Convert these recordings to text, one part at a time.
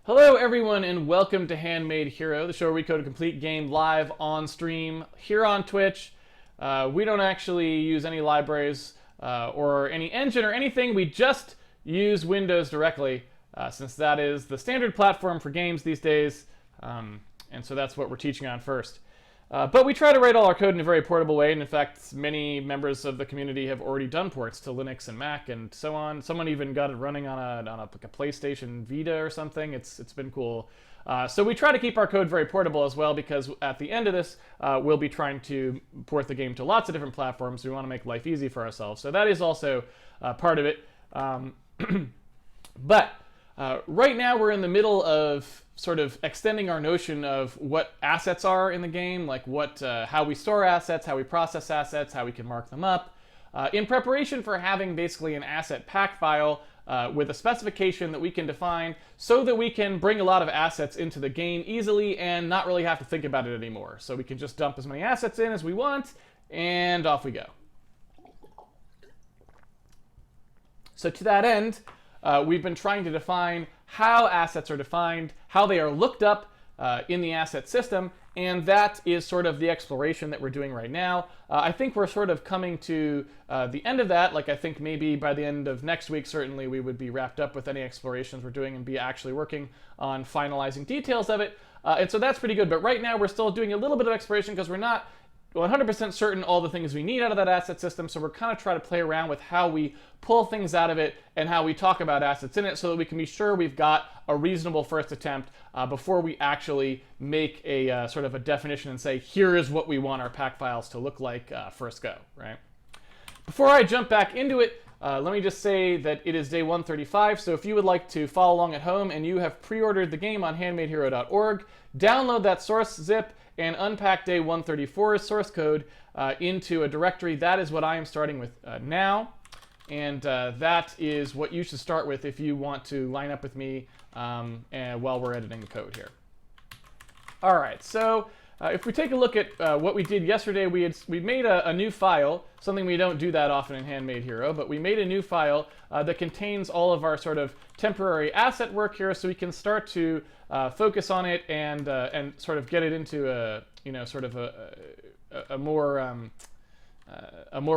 Hello everyone and welcome to Handmade Hero, the show where we code a complete game live on stream here on Twitch. We don't actually use any libraries or any engine or anything. We just use Windows directly since that is the standard platform for games these days. And so that's what we're teaching on first. But we try to write all our code in a very portable way, and in fact, many members of the community have already done ports to Linux and Mac and so on. Someone even got it running on a PlayStation Vita or something. It's been cool. So we try to keep our code very portable as well, because at the end of this, we'll be trying to port the game to lots of different platforms. We want to make life easy for ourselves. So that is also part of it. But right now we're in the middle of sort of extending our notion of what assets are in the game, like how we store assets, how we process assets, how we can mark them up, in preparation for having basically an asset pack file with a specification that we can define so that we can bring a lot of assets into the game easily and not really have to think about it anymore. So we can just dump as many assets in as we want, and off we go. So to that end, we've been trying to define how assets are defined, how they are looked up in the asset system, and that is sort of the exploration that we're doing right now. I think we're sort of coming to the end of that. Like, I think maybe by the end of next week, certainly we would be wrapped up with any explorations we're doing and be actually working on finalizing details of it. And so that's pretty good. But right now we're still doing a little bit of exploration because we're not 100% certain all the things we need out of that asset system, so we're kind of trying to play around with how we pull things out of it and how we talk about assets in it so that we can be sure we've got a reasonable first attempt before we actually make a sort of a definition and say, here is what we want our pack files to look like first go, right? Before I jump back into it, let me just say that it is day 135, so if you would like to follow along at home and you have pre-ordered the game on handmadehero.org, download that source zip and unpack day 134's source code into a directory. That is what I am starting with now, and that is what you should start with if you want to line up with me while we're editing the code here. All right, so if we take a look at what we did yesterday, we made a new file, something we don't do that often in Handmade Hero, but we made a new file that contains all of our sort of temporary asset work here, so we can start to focus on it and sort of get it into a more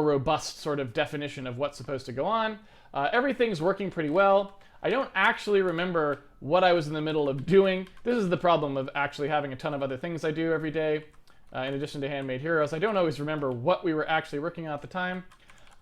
robust sort of definition of what's supposed to go on. Everything's working pretty well. I don't actually remember what I was in the middle of doing. This is the problem of actually having a ton of other things I do every day, in addition to Handmade Heroes. I don't always remember what we were actually working on at the time.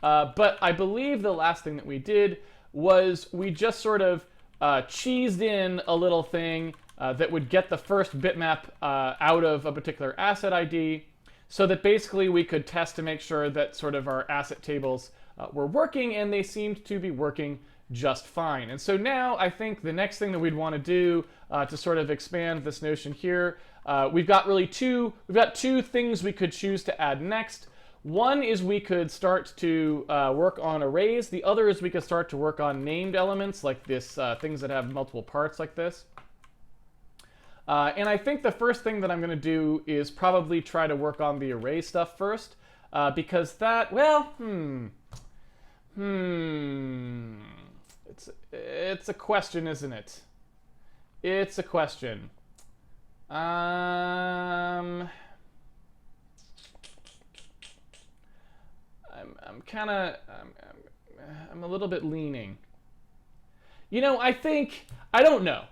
But I believe the last thing that we did was we just sort of cheesed in a little thing that would get the first bitmap out of a particular asset ID, so that basically we could test to make sure that sort of our asset tables were working, and they seemed to be working just fine. And so now I think the next thing that we'd want to do to sort of expand this notion here, we've got two things we could choose to add next. One is we could start to work on arrays. The other is we could start to work on named elements, like this, things that have multiple parts like this. And I think the first thing that I'm going to do is probably try to work on the array stuff first, because that, well, it's a question, isn't it? It's a question. I'm a little bit leaning. You know, I don't know.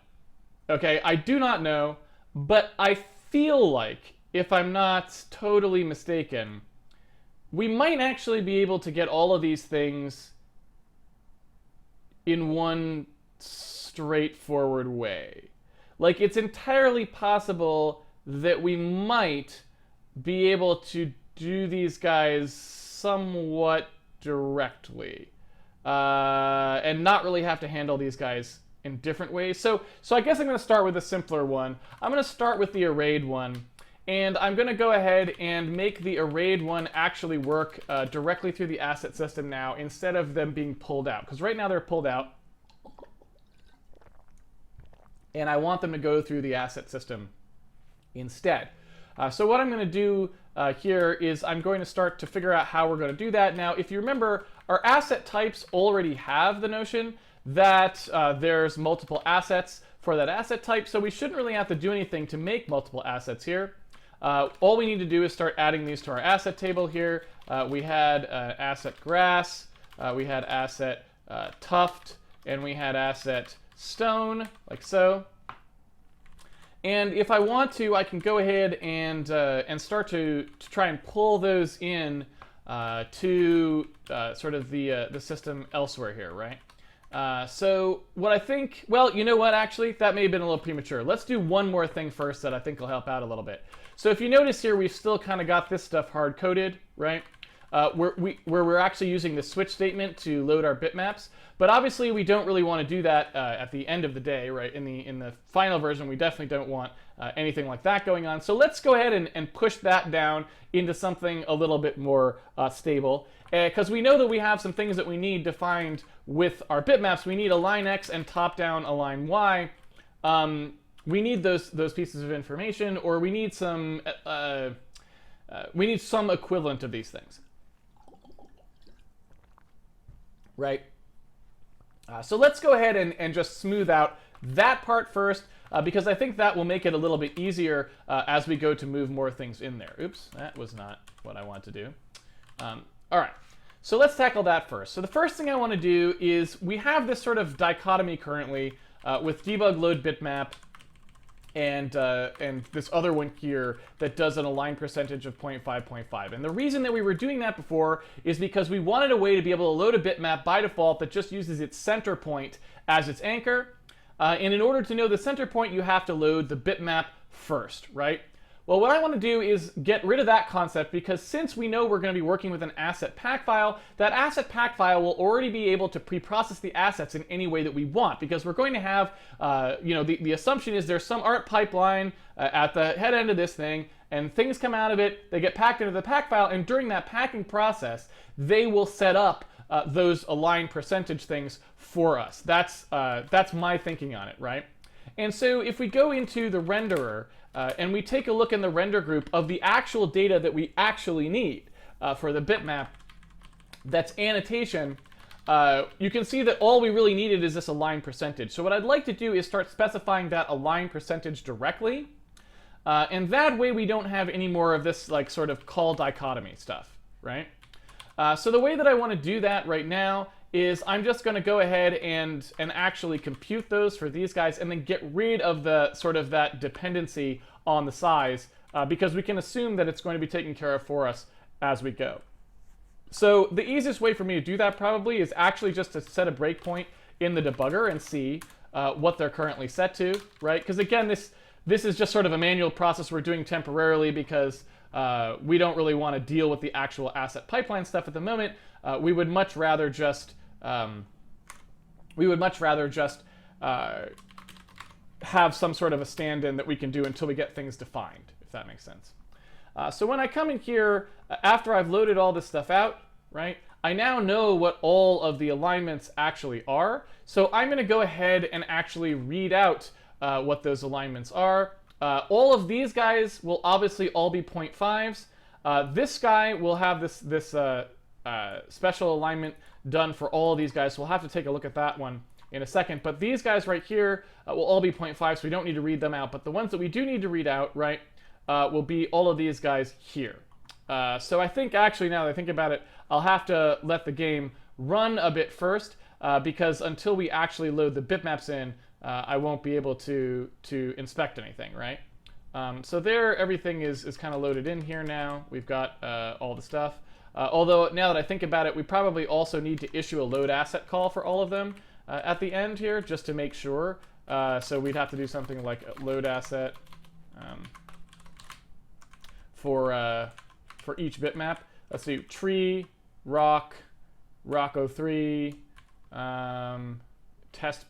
Okay, I do not know, but I feel like, if I'm not totally mistaken, we might actually be able to get all of these things in one straightforward way. Like, it's entirely possible that we might be able to do these guys somewhat directly and not really have to handle these guys in different ways. So I guess I'm going to start with a simpler one. I'm going to start with the arrayed one, and I'm going to go ahead and make the arrayed one actually work directly through the asset system now, instead of them being pulled out. Because right now they're pulled out, and I want them to go through the asset system instead. So what I'm going to do here is I'm going to start to figure out how we're going to do that. Now, if you remember, our asset types already have the notion that there's multiple assets for that asset type, so we shouldn't really have to do anything to make multiple assets here. All we need to do is start adding these to our asset table here. We had asset grass, we had asset tuft, and we had asset stone, like so. And if I want to, I can go ahead and start to try and pull those in to sort of the system elsewhere here, right? So what I think, well, you know what, actually, that may have been a little premature. Let's do one more thing first that I think will help out a little bit. So if you notice here, we've still kind of got this stuff hard-coded, right? Where we're actually using the switch statement to load our bitmaps. But obviously, we don't really want to do that at the end of the day, right? In the final version, we definitely don't want anything like that going on. So let's go ahead and push that down into something a little bit more stable. Because we know that we have some things that we need defined with our bitmaps. We need align X and top-down align Y. We need those pieces of information, or we need some equivalent of these things, right? So let's go ahead and just smooth out that part first, because I think that will make it a little bit easier as we go to move more things in there. Oops, that was not what I want to do. All right, so let's tackle that first. So the first thing I want to do is we have this sort of dichotomy currently with debug load bitmap and this other one here that does an align percentage of 0.5. And the reason that we were doing that before is because we wanted a way to be able to load a bitmap by default that just uses its center point as its anchor. And in order to know the center point, you have to load the bitmap first, right? Well, what I want to do is get rid of that concept, because since we know we're going to be working with an asset pack file, that asset pack file will already be able to pre-process the assets in any way that we want, because we're going to have, the assumption is there's some art pipeline at the head end of this thing, and things come out of it, they get packed into the pack file, and during that packing process, they will set up those align percentage things for us. That's my thinking on it, right? And so if we go into the renderer and we take a look in the render group of the actual data that we actually need for the bitmap, that's annotation, you can see that all we really needed is this align percentage. So what I'd like to do is start specifying that align percentage directly. And that way we don't have any more of this like sort of call dichotomy stuff, right? So the way that I want to do that right now is I'm just going to go ahead and actually compute those for these guys and then get rid of the sort of that dependency on the size, because we can assume that it's going to be taken care of for us as we go. So the easiest way for me to do that probably is actually just to set a breakpoint in the debugger and see what they're currently set to, right? Because again, this is just sort of a manual process we're doing temporarily because we don't really want to deal with the actual asset pipeline stuff at the moment. We would much rather just have some sort of a stand-in that we can do until we get things defined, if that makes sense. So when I come in here, after I've loaded all this stuff out, right, I now know what all of the alignments actually are. So I'm going to go ahead and actually read out what those alignments are. All of these guys will obviously all be 0.5s. This guy will have this special alignment done for all of these guys, so we'll have to take a look at that one in a second. But these guys right here will all be 0.5, so we don't need to read them out. But the ones that we do need to read out, right, will be all of these guys here. So I think actually, now that I think about it, I'll have to let the game run a bit first, because until we actually load the bitmaps in, I won't be able to inspect anything, right? So there, everything is kind of loaded in here now. We've got all the stuff. Although, now that I think about it, we probably also need to issue a load asset call for all of them at the end here, just to make sure. So we'd have to do something like a load asset for each bitmap. Let's do tree, rock, rock03, test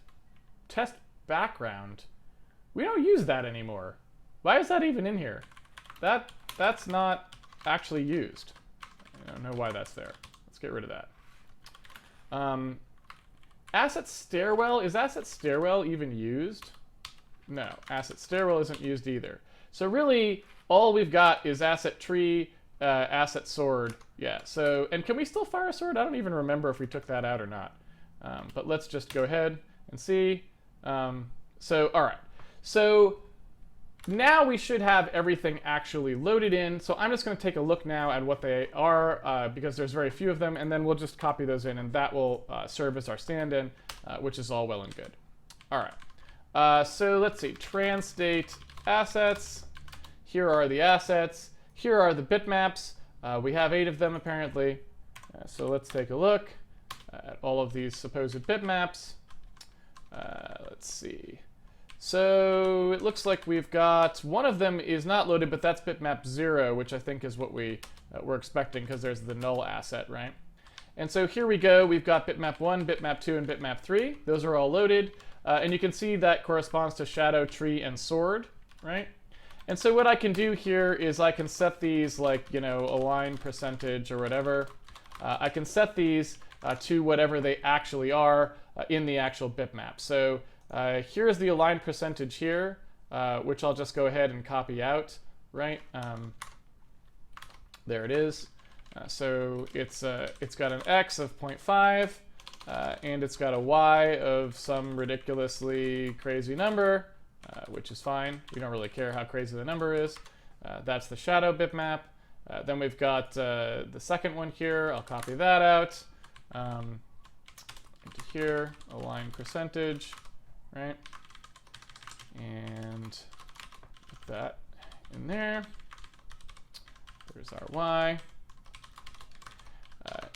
background. We don't use that anymore. Why is that even in here? That's not actually used. I don't know why that's there. Let's get rid of that. Asset stairwell, is asset stairwell even used? No, asset stairwell isn't used either. So really, all we've got is asset tree, asset sword. Yeah, so, and can we still fire a sword? I don't even remember if we took that out or not. But let's just go ahead and see. So, all right. So now we should have everything actually loaded in. So I'm just going to take a look now at what they are because there's very few of them, and then we'll just copy those in, and that will serve as our stand-in, which is all well and good. All right. So let's see. Translate assets. Here are the assets. Here are the bitmaps. We have 8 of them apparently. So let's take a look at all of these supposed bitmaps. Let's see. So it looks like we've got one of them is not loaded, but that's bitmap 0, which I think is what we were expecting because there's the null asset, right? And so here we go. We've got bitmap 1, bitmap 2, and bitmap 3. Those are all loaded. And you can see that corresponds to shadow, tree, and sword, right? And so what I can do here is I can set these like, align percentage or whatever. I can set these to whatever they actually are in the actual bitmap. So here's the align percentage here, which I'll just go ahead and copy out, right? There it is. So it's got an X of 0.5, and it's got a Y of some ridiculously crazy number, which is fine. We don't really care how crazy the number is. That's the shadow bitmap. Then we've got the second one here. I'll copy that out. Into here, align percentage, right? And put that in there. There's our Y.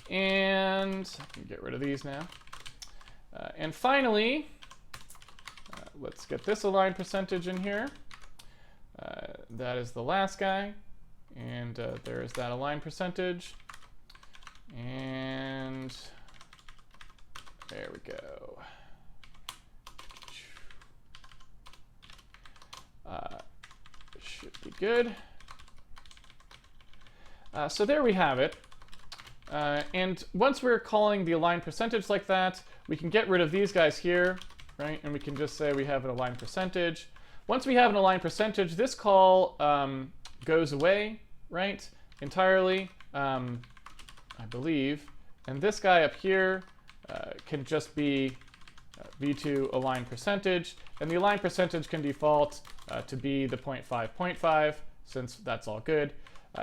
And I can get rid of these now. And finally, let's get this align percentage in here. That is the last guy. And there's that align percentage. And there we go. Should be good. So there we have it. And once we're calling the align percentage like that, we can get rid of these guys here, right? And we can just say we have an align percentage. Once we have an align percentage, this call goes away, right? Entirely, I believe. And this guy up here can just be v2 align percentage. And the align percentage can default to be the 0.5, since that's all good.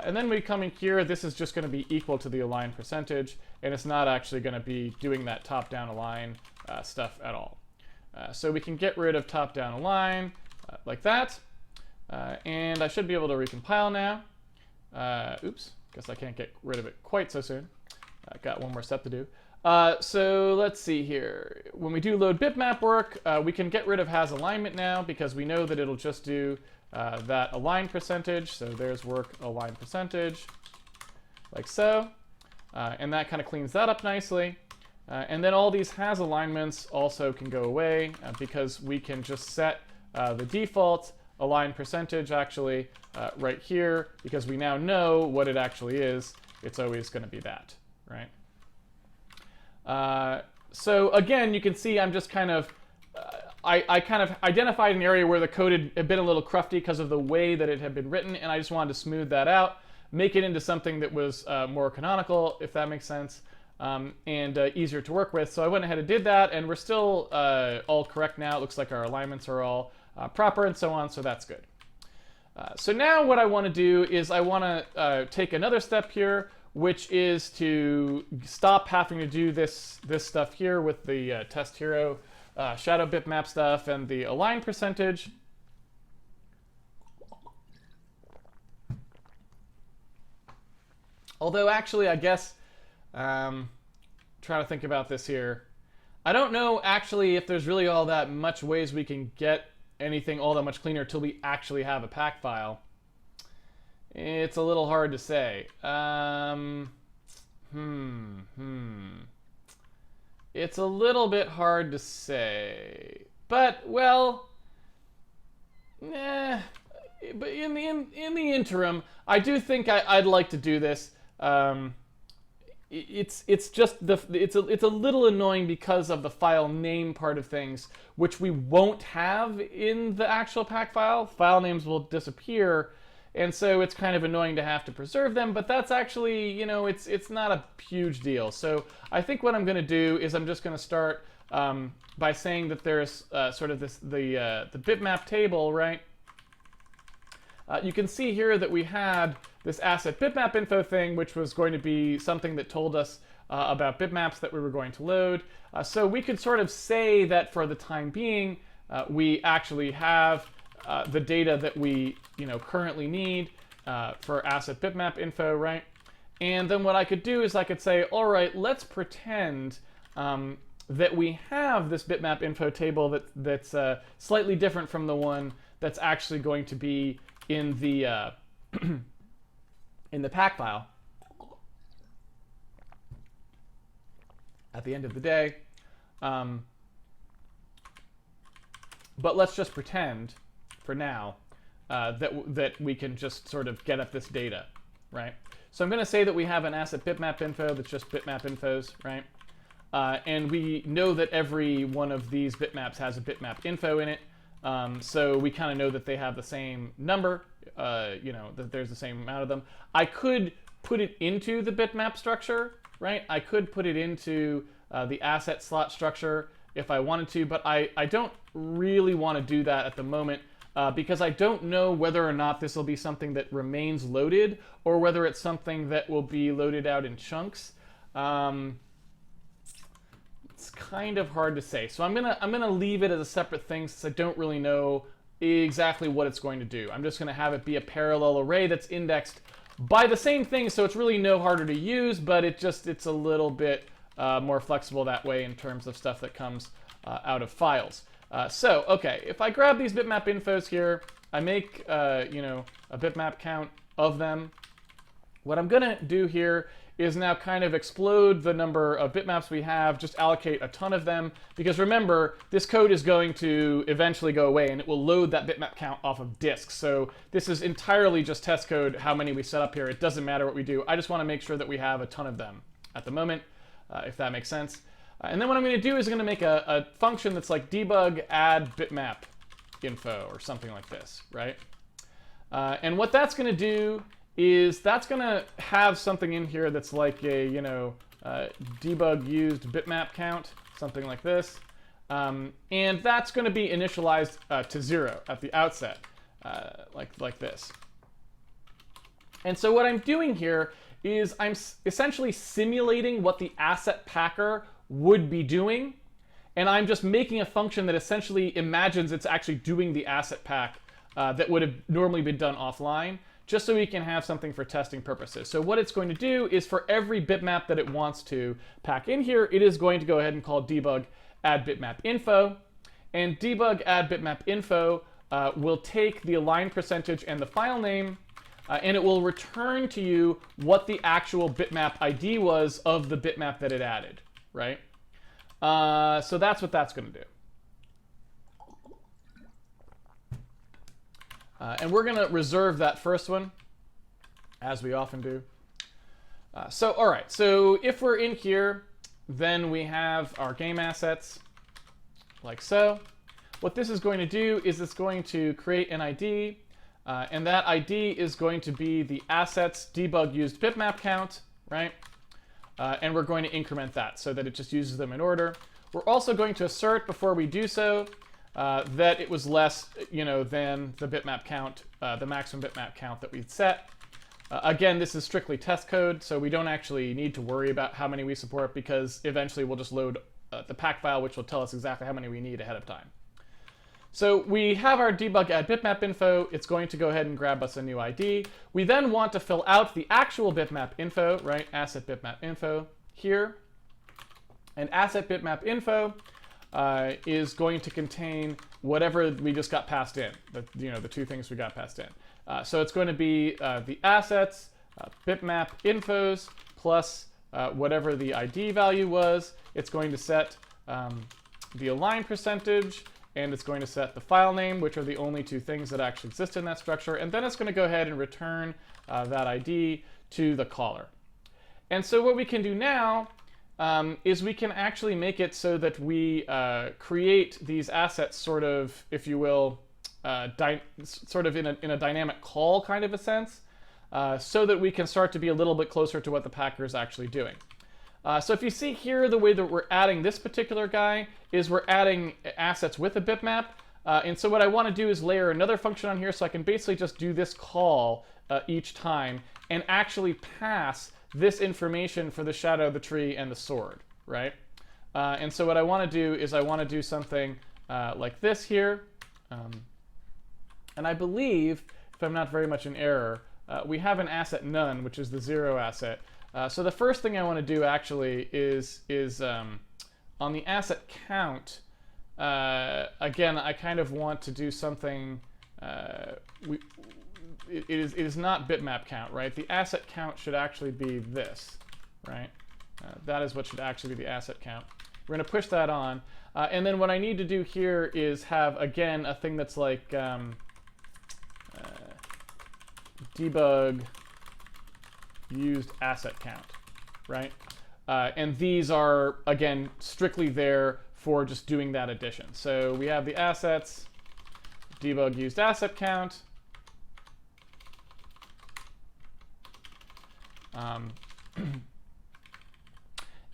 And then we come in here, this is just going to be equal to the align percentage, and it's not actually going to be doing that top-down align stuff at all. So we can get rid of top-down align like that, and I should be able to recompile now. Oops, guess I can't get rid of it quite so soon. I've got one more step to do. So let's see here. When we do load bitmap work, we can get rid of has alignment now because we know that it'll just do that align percentage. So there's work align percentage, like so. And that kind of cleans that up nicely. And then all these has alignments also can go away because we can just set the default align percentage actually right here because we now know what it actually is. It's always going to be that, right? So again, you can see I'm just kind of I kind of identified an area where the code had been a little crufty because of the way that it had been written, and I just wanted to smooth that out, make it into something that was more canonical, if that makes sense, and easier to work with. So I went ahead and did that, and we're still all correct now. It looks like our alignments are all proper and so on, so that's good. So now what I want to do is I want to take another step here, which is to stop having to do this stuff here with the test hero shadow bitmap stuff and the align percentage. Although actually, I guess, trying to think about this here, I don't know actually if there's really all that much ways we can get anything all that much cleaner till we actually have a pack file. It's a little hard to say. It's a little bit hard to say, but well, but in the interim, I do think I'd like to do this. It's just it's a little annoying because of the file name part of things, which we won't have in the actual pack file. File names will disappear. And so it's kind of annoying to have to preserve them, but that's actually, it's not a huge deal. So I think what I'm going to do is I'm just going to start by saying that there's sort of the bitmap table, right? You can see here that we had this asset bitmap info thing, which was going to be something that told us about bitmaps that we were going to load. So we could sort of say that for the time being, we actually have the data that we currently need for asset bitmap info, right? And then what I could do is I could say, all right, let's pretend that we have this bitmap info table that's slightly different from the one that's actually going to be in the in the pack file at the end of the day. But let's just pretend for now that we can just sort of get at this data, right? So I'm going to say that we have an asset bitmap info that's just bitmap infos, right? And we know that every one of these bitmaps has a bitmap info in it. So we kind of know that they have the same number, that there's the same amount of them. I could put it into the bitmap structure, right? I could put it into the asset slot structure if I wanted to, but I don't really want to do that at the moment because I don't know whether or not this will be something that remains loaded or whether it's something that will be loaded out in chunks. It's kind of hard to say. So I'm gonna leave it as a separate thing since I don't really know exactly what it's going to do. I'm just gonna have it be a parallel array that's indexed by the same thing, so it's really no harder to use, but it's a little bit more flexible that way in terms of stuff that comes out of files. So okay, if I grab these bitmap infos here, I make a bitmap count of them. What I'm gonna do here is now kind of explode the number of bitmaps we have, just allocate a ton of them, because remember, this code is going to eventually go away and it will load that bitmap count off of disk. So this is entirely just test code, how many we set up here. It doesn't matter what we do. I just want to make sure that we have a ton of them at the moment, if that makes sense. And then what I'm going to do is I'm going to make a function that's like debug add bitmap info or something like this, right? And what that's going to do is that's going to have something in here that's like a, debug used bitmap count, something like this. And that's going to be initialized to 0 at the outset, like this. And so what I'm doing here is I'm essentially simulating what the asset packer would be doing, and I'm just making a function that essentially imagines it's actually doing the asset pack that would have normally been done offline, just so we can have something for testing purposes. So what it's going to do is for every bitmap that it wants to pack in here, it is going to go ahead and call debug add bitmap info, and debug add bitmap info will take the align percentage and the file name, and it will return to you what the actual bitmap ID was of the bitmap that it added, right? So that's what that's going to do. And we're going to reserve that first one, as we often do. All right, so if we're in here, then we have our game assets, like so. What this is going to do is it's going to create an ID, and that ID is going to be the assets debug used bitmap count, right? And we're going to increment that so that it just uses them in order. We're also going to assert before we do so that it was less, than the bitmap count, the maximum bitmap count that we'd set. Again, this is strictly test code, so we don't actually need to worry about how many we support because eventually we'll just load the pack file, which will tell us exactly how many we need ahead of time. So we have our debug add bitmap info. It's going to go ahead and grab us a new ID. We then want to fill out the actual bitmap info, right? Asset bitmap info here. And asset bitmap info is going to contain whatever we just got passed in, the two things we got passed in. So it's going to be the assets, bitmap infos, plus whatever the ID value was. It's going to set the align percentage, and it's going to set the file name, which are the only two things that actually exist in that structure. And then it's going to go ahead and return that ID to the caller. And so what we can do now is we can actually make it so that we create these assets sort of, if you will, sort of in a dynamic call kind of a sense, so that we can start to be a little bit closer to what the packer is actually doing. So if you see here, the way that we're adding this particular guy is we're adding assets with a bitmap. And so what I want to do is layer another function on here so I can basically just do this call each time and actually pass this information for the shadow, the tree, and the sword, right? And so what I want to do is I want to do something like this here. And I believe, if I'm not very much in error, we have an asset none, which is the 0 asset. So the first thing I want to do actually is on the asset count, again, I kind of want to do something, it is not bitmap count, right? The asset count should actually be this, right? That is what should actually be the asset count. We're going to push that on. And then what I need to do here is have, again, a thing that's like debug used asset count, right? And these are, again, strictly there for just doing that addition. So we have the assets, debug used asset count.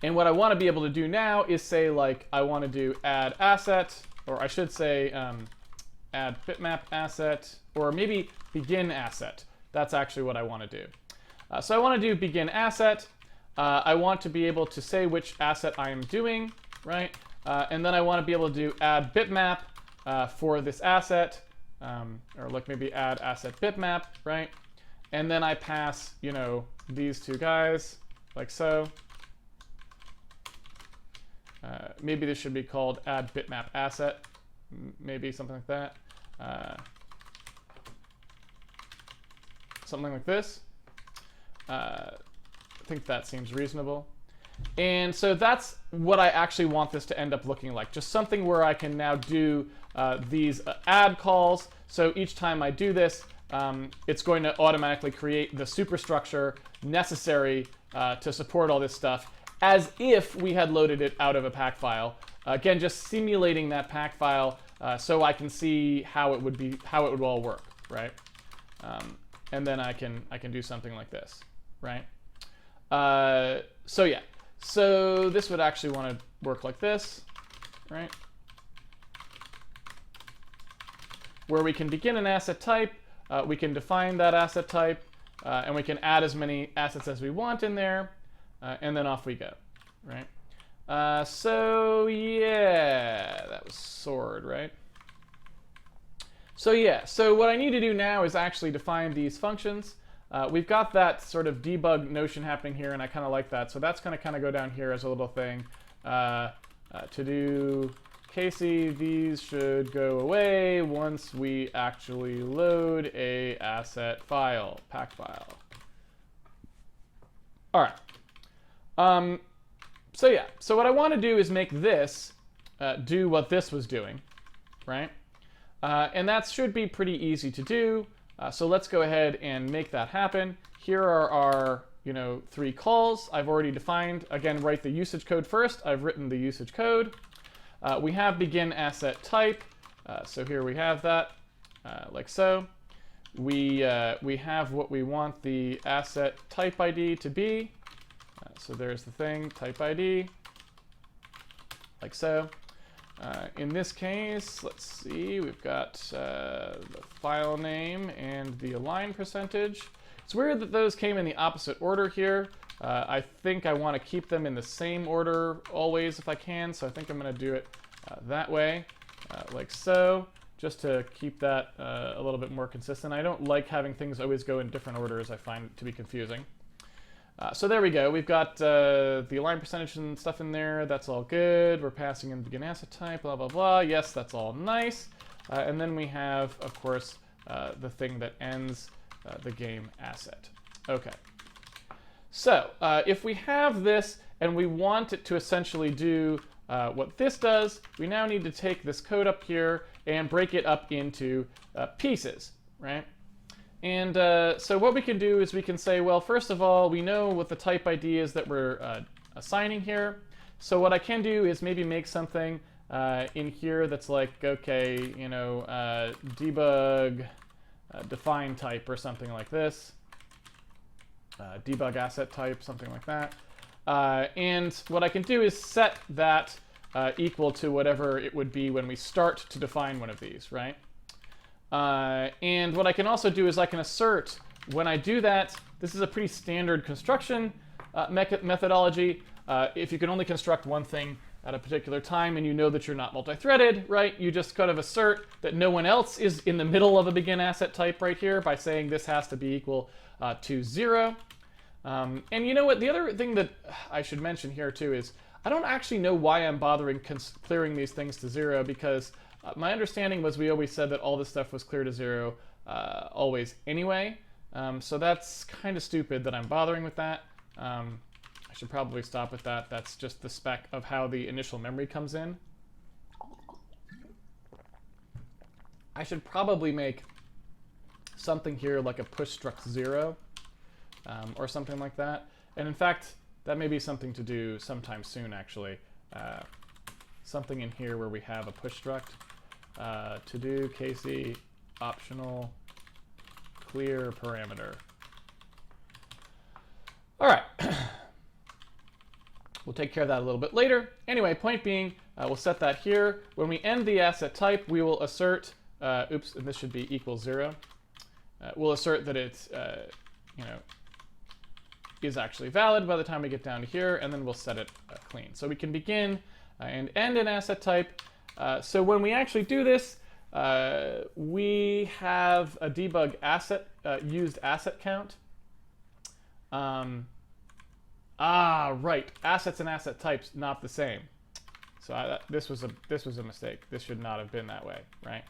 And what I want to be able to do now is say, like, I want to do add asset, or I should say add bitmap asset, or maybe begin asset. That's actually what I want to do. So I want to do begin asset. I want to be able to say which asset I am doing, right? And then I want to be able to do add bitmap for this asset, or like maybe add asset bitmap, right? And then I pass, you know, these two guys, like so. Maybe this should be called add bitmap asset, maybe something like that. Something like this. I think that seems reasonable. And so that's what I actually want this to end up looking like. Just something where I can now do these add calls. So each time I do this, it's going to automatically create the superstructure necessary to support all this stuff, as if we had loaded it out of a pack file. Again, just simulating that pack file so I can see how it would all work, right? And then I can do something like this, right? So yeah, so this would actually want to work like this, right? Where we can begin an asset type, we can define that asset type, and we can add as many assets as we want in there, and then off we go, right? So yeah, that was sword, right? So yeah, so what I need to do now is actually define these functions. We've got that sort of debug notion happening here, and I kind of like that. So that's going to kind of go down here as a little thing. To do Casey, these should go away once we actually load a asset file, pack file. All right. So yeah, so what I want to do is make this do what this was doing, right? And that should be pretty easy to do. So let's go ahead and make that happen. Here are our, 3 calls. I've already defined, again, write the usage code first. I've written the usage code. We have begin asset type. So here we have that, like so. We have what we want the asset type ID to be. So there's the thing, type ID, like so. In this case, let's see, we've got the file name and the align percentage. It's weird that those came in the opposite order here. I think I want to keep them in the same order always if I can, so I think I'm going to do it that way, like so, just to keep that a little bit more consistent. I don't like having things always go in different orders. I find it to be confusing. So there we go. We've got the align percentage and stuff in there. That's all good. We're passing in begin asset type, blah, blah, blah. Yes, that's all nice. And then we have, of course, the thing that ends the game asset. Okay. So if we have this and we want it to essentially do what this does, we now need to take this code up here and break it up into pieces, right? And so what we can do is we can say, well, first of all, we know what the type ID is that we're assigning here. So what I can do is maybe make something in here that's like, okay, debug define type or something like this. Debug asset type, something like that. And what I can do is set that equal to whatever it would be when we start to define one of these, right? And what I can also do is I can assert when I do that. This is a pretty standard construction methodology. If you can only construct one thing at a particular time and you know that you're not multi-threaded, right, you just kind of assert that no one else is in the middle of a begin asset type right here by saying this has to be equal to 0. And you know what, the other thing that I should mention here too is I don't actually know why I'm bothering clearing these things to 0, because my understanding was we always said that all this stuff was clear to 0 always anyway. So that's kind of stupid that I'm bothering with that. I should probably stop with that. That's just the spec of how the initial memory comes in. I should probably make something here like a push struct 0 or something like that. And in fact, that may be something to do sometime soon, actually. Something in here where we have a push struct. To do KC optional clear parameter. All right. We'll take care of that a little bit later. Anyway, point being, we'll set that here. When we end the asset type, we will assert, oops, and this should be equals 0. We'll assert that it, is actually valid by the time we get down to here, and then we'll set it clean. So we can begin and end an asset type. So when we actually do this, we have a debug asset used asset count. Right. Assets and asset types not the same. So this was a mistake. This should not have been that way, right?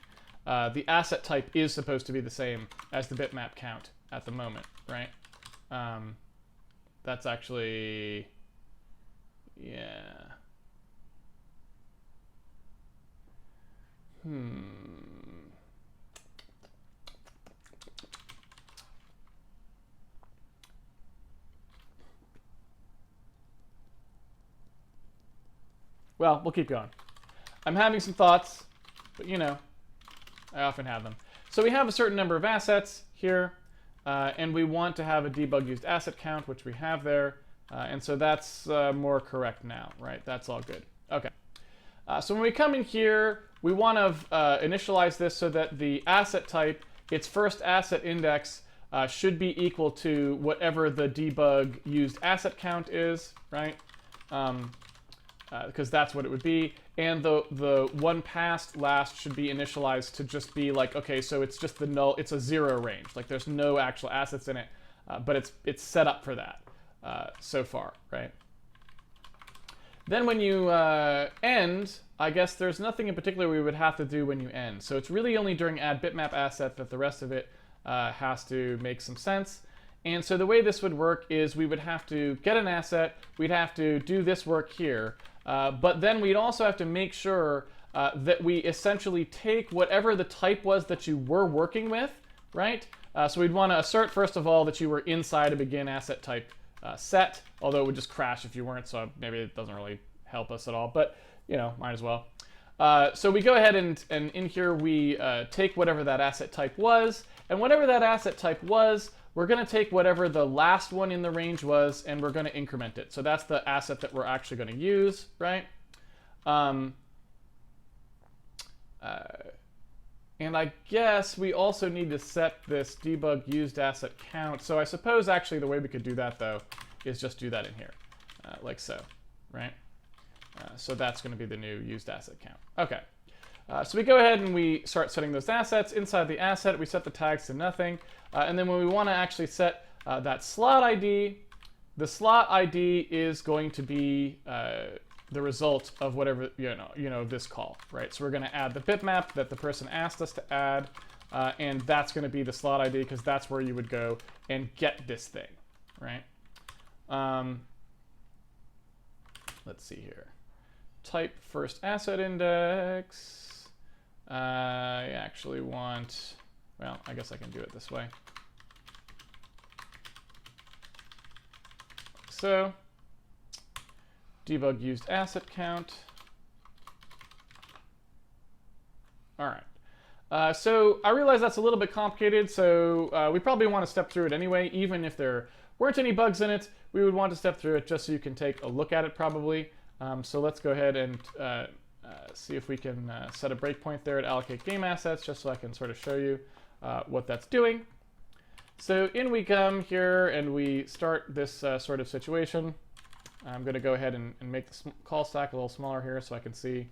The asset type is supposed to be the same as the bitmap count at the moment, right? That's actually, yeah. Well, we'll keep going. I'm having some thoughts, but you know, I often have them. So we have a certain number of assets here, and we want to have a debug used asset count, which we have there. And so that's more correct now, right? That's all good. Okay. So when we come in here, we want to initialize this so that the asset type, its first asset index, should be equal to whatever the debug used asset count is, right? Because that's what it would be. And the one past last should be initialized to just be like, okay, so it's just the null, it's a 0 range. Like there's no actual assets in it, but it's set up for that so far, right? Then when you end, I guess there's nothing in particular we would have to do when you end. So it's really only during add bitmap asset that the rest of it has to make some sense. And so the way this would work is we would have to get an asset, we'd have to do this work here, but then we'd also have to make sure that we essentially take whatever the type was that you were working with, right? So we'd want to assert, first of all, that you were inside a begin asset type set, although it would just crash if you weren't, so maybe it doesn't really help us at all, but you know, might as well. So we go ahead and in here we take whatever that asset type was, and whatever that asset type was, we're going to take whatever the last one in the range was, and we're going to increment it. So that's the asset that we're actually going to use, right? And I guess we also need to set this debug used asset count. So I suppose actually the way we could do that, though, is just do that in here, like so, right? So that's going to be the new used asset count. Okay. So we go ahead and we start setting those assets. Inside the asset, we set the tags to nothing. And then when we want to actually set that slot ID, the slot ID is going to be the result of whatever, this call, right? So we're going to add the bitmap that the person asked us to add, and that's going to be the slot ID because that's where you would go and get this thing, right? Let's see here. Type first asset index. I actually want, well, I guess I can do it this way. So, debug used asset count. All right. So I realize that's a little bit complicated, so we probably want to step through it anyway, even if there weren't any bugs in it, we would want to step through it just so you can take a look at it probably. So let's go ahead and see if we can set a breakpoint there at allocate game assets, just so I can sort of show you what that's doing. So in we come here and we start this sort of situation. I'm going to go ahead and make the call stack a little smaller here so I can see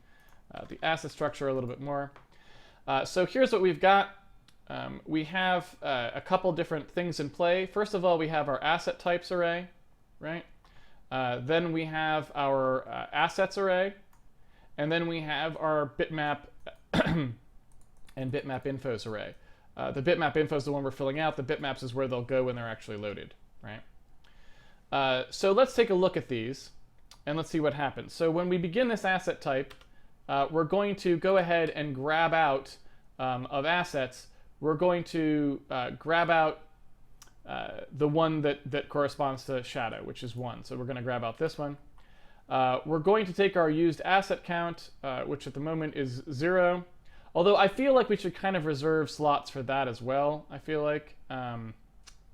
the asset structure a little bit more. So here's what we've got. We have a couple different things in play. First of all, we have our asset types array, right? Then we have our assets array. And then we have our bitmap and bitmap infos array. The bitmap info is the one we're filling out. The bitmaps is where they'll go when they're actually loaded, right? So let's take a look at these and let's see what happens. So when we begin this asset type, we're going to go ahead and grab out of assets. We're going to grab out the one that corresponds to shadow, which is 1. So we're going to grab out this one. We're going to take our used asset count, which at the moment is 0. Although I feel like we should kind of reserve slots for that as well. I feel like, I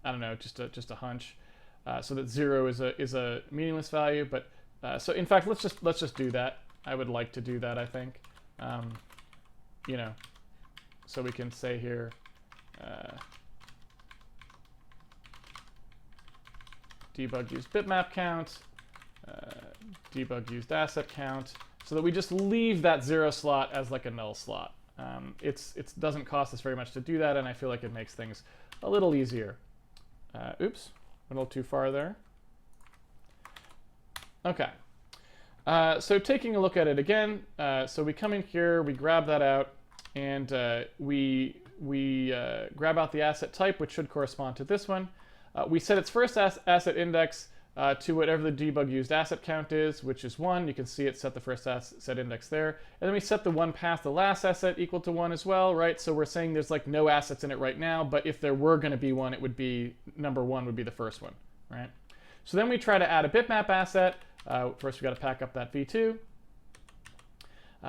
don't know, just a hunch, so that 0 is a meaningless value. But so in fact, let's just do that. I would like to do that. I think, you know, so we can say here. Debug used bitmap count. Debug used asset count, so that we just leave that 0 slot as like a null slot. It doesn't cost us very much to do that, and I feel like it makes things a little easier. Oops, a little too far there. Okay, so taking a look at it again, so we come in here, we grab that out, and we grab out the asset type, which should correspond to this one. We set its first asset index to whatever the debug used asset count is, which is 1. You can see it set the first asset index there. And then we set the one past the last asset equal to 1 as well, right? So we're saying there's like no assets in it right now, but if there were going to be one, it would be number 1 would be the first one, right? So then we try to add a bitmap asset. First, we got to pack up that v2.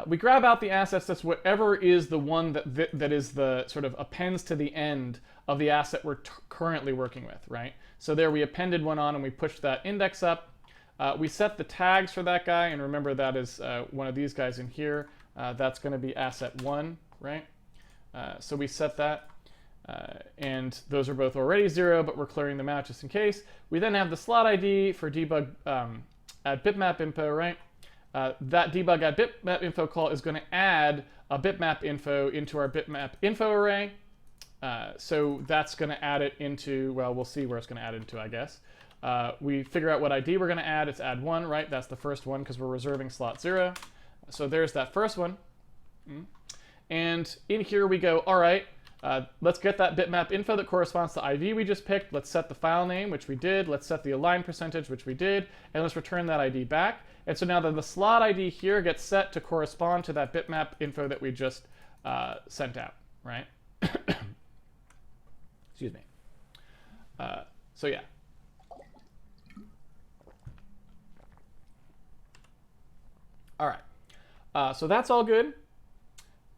We grab out the assets that's whatever is the one that is the sort of appends to the end of the asset we're currently working with, right? So there we appended one on and we pushed that index up. We set the tags for that guy, and remember that is one of these guys in here. That's going to be asset 1, right? So we set that, and those are both already 0, but we're clearing them out just in case. We then have the slot ID for debug at bitmap info, right? That debug at bitmap info call is going to add a bitmap info into our bitmap info array. So that's going to add it into, well, we'll see where it's going to add it into, I guess. We figure out what ID we're going to add. It's add 1, right? That's the first one because we're reserving slot 0. So there's that first one. And in here we go, all right, let's get that bitmap info that corresponds to ID we just picked. Let's set the file name, which we did. Let's set the align percentage, which we did. And let's return that ID back. And so now that the slot ID here gets set to correspond to that bitmap info that we just sent out, right? Excuse me. So yeah. All right. So that's all good.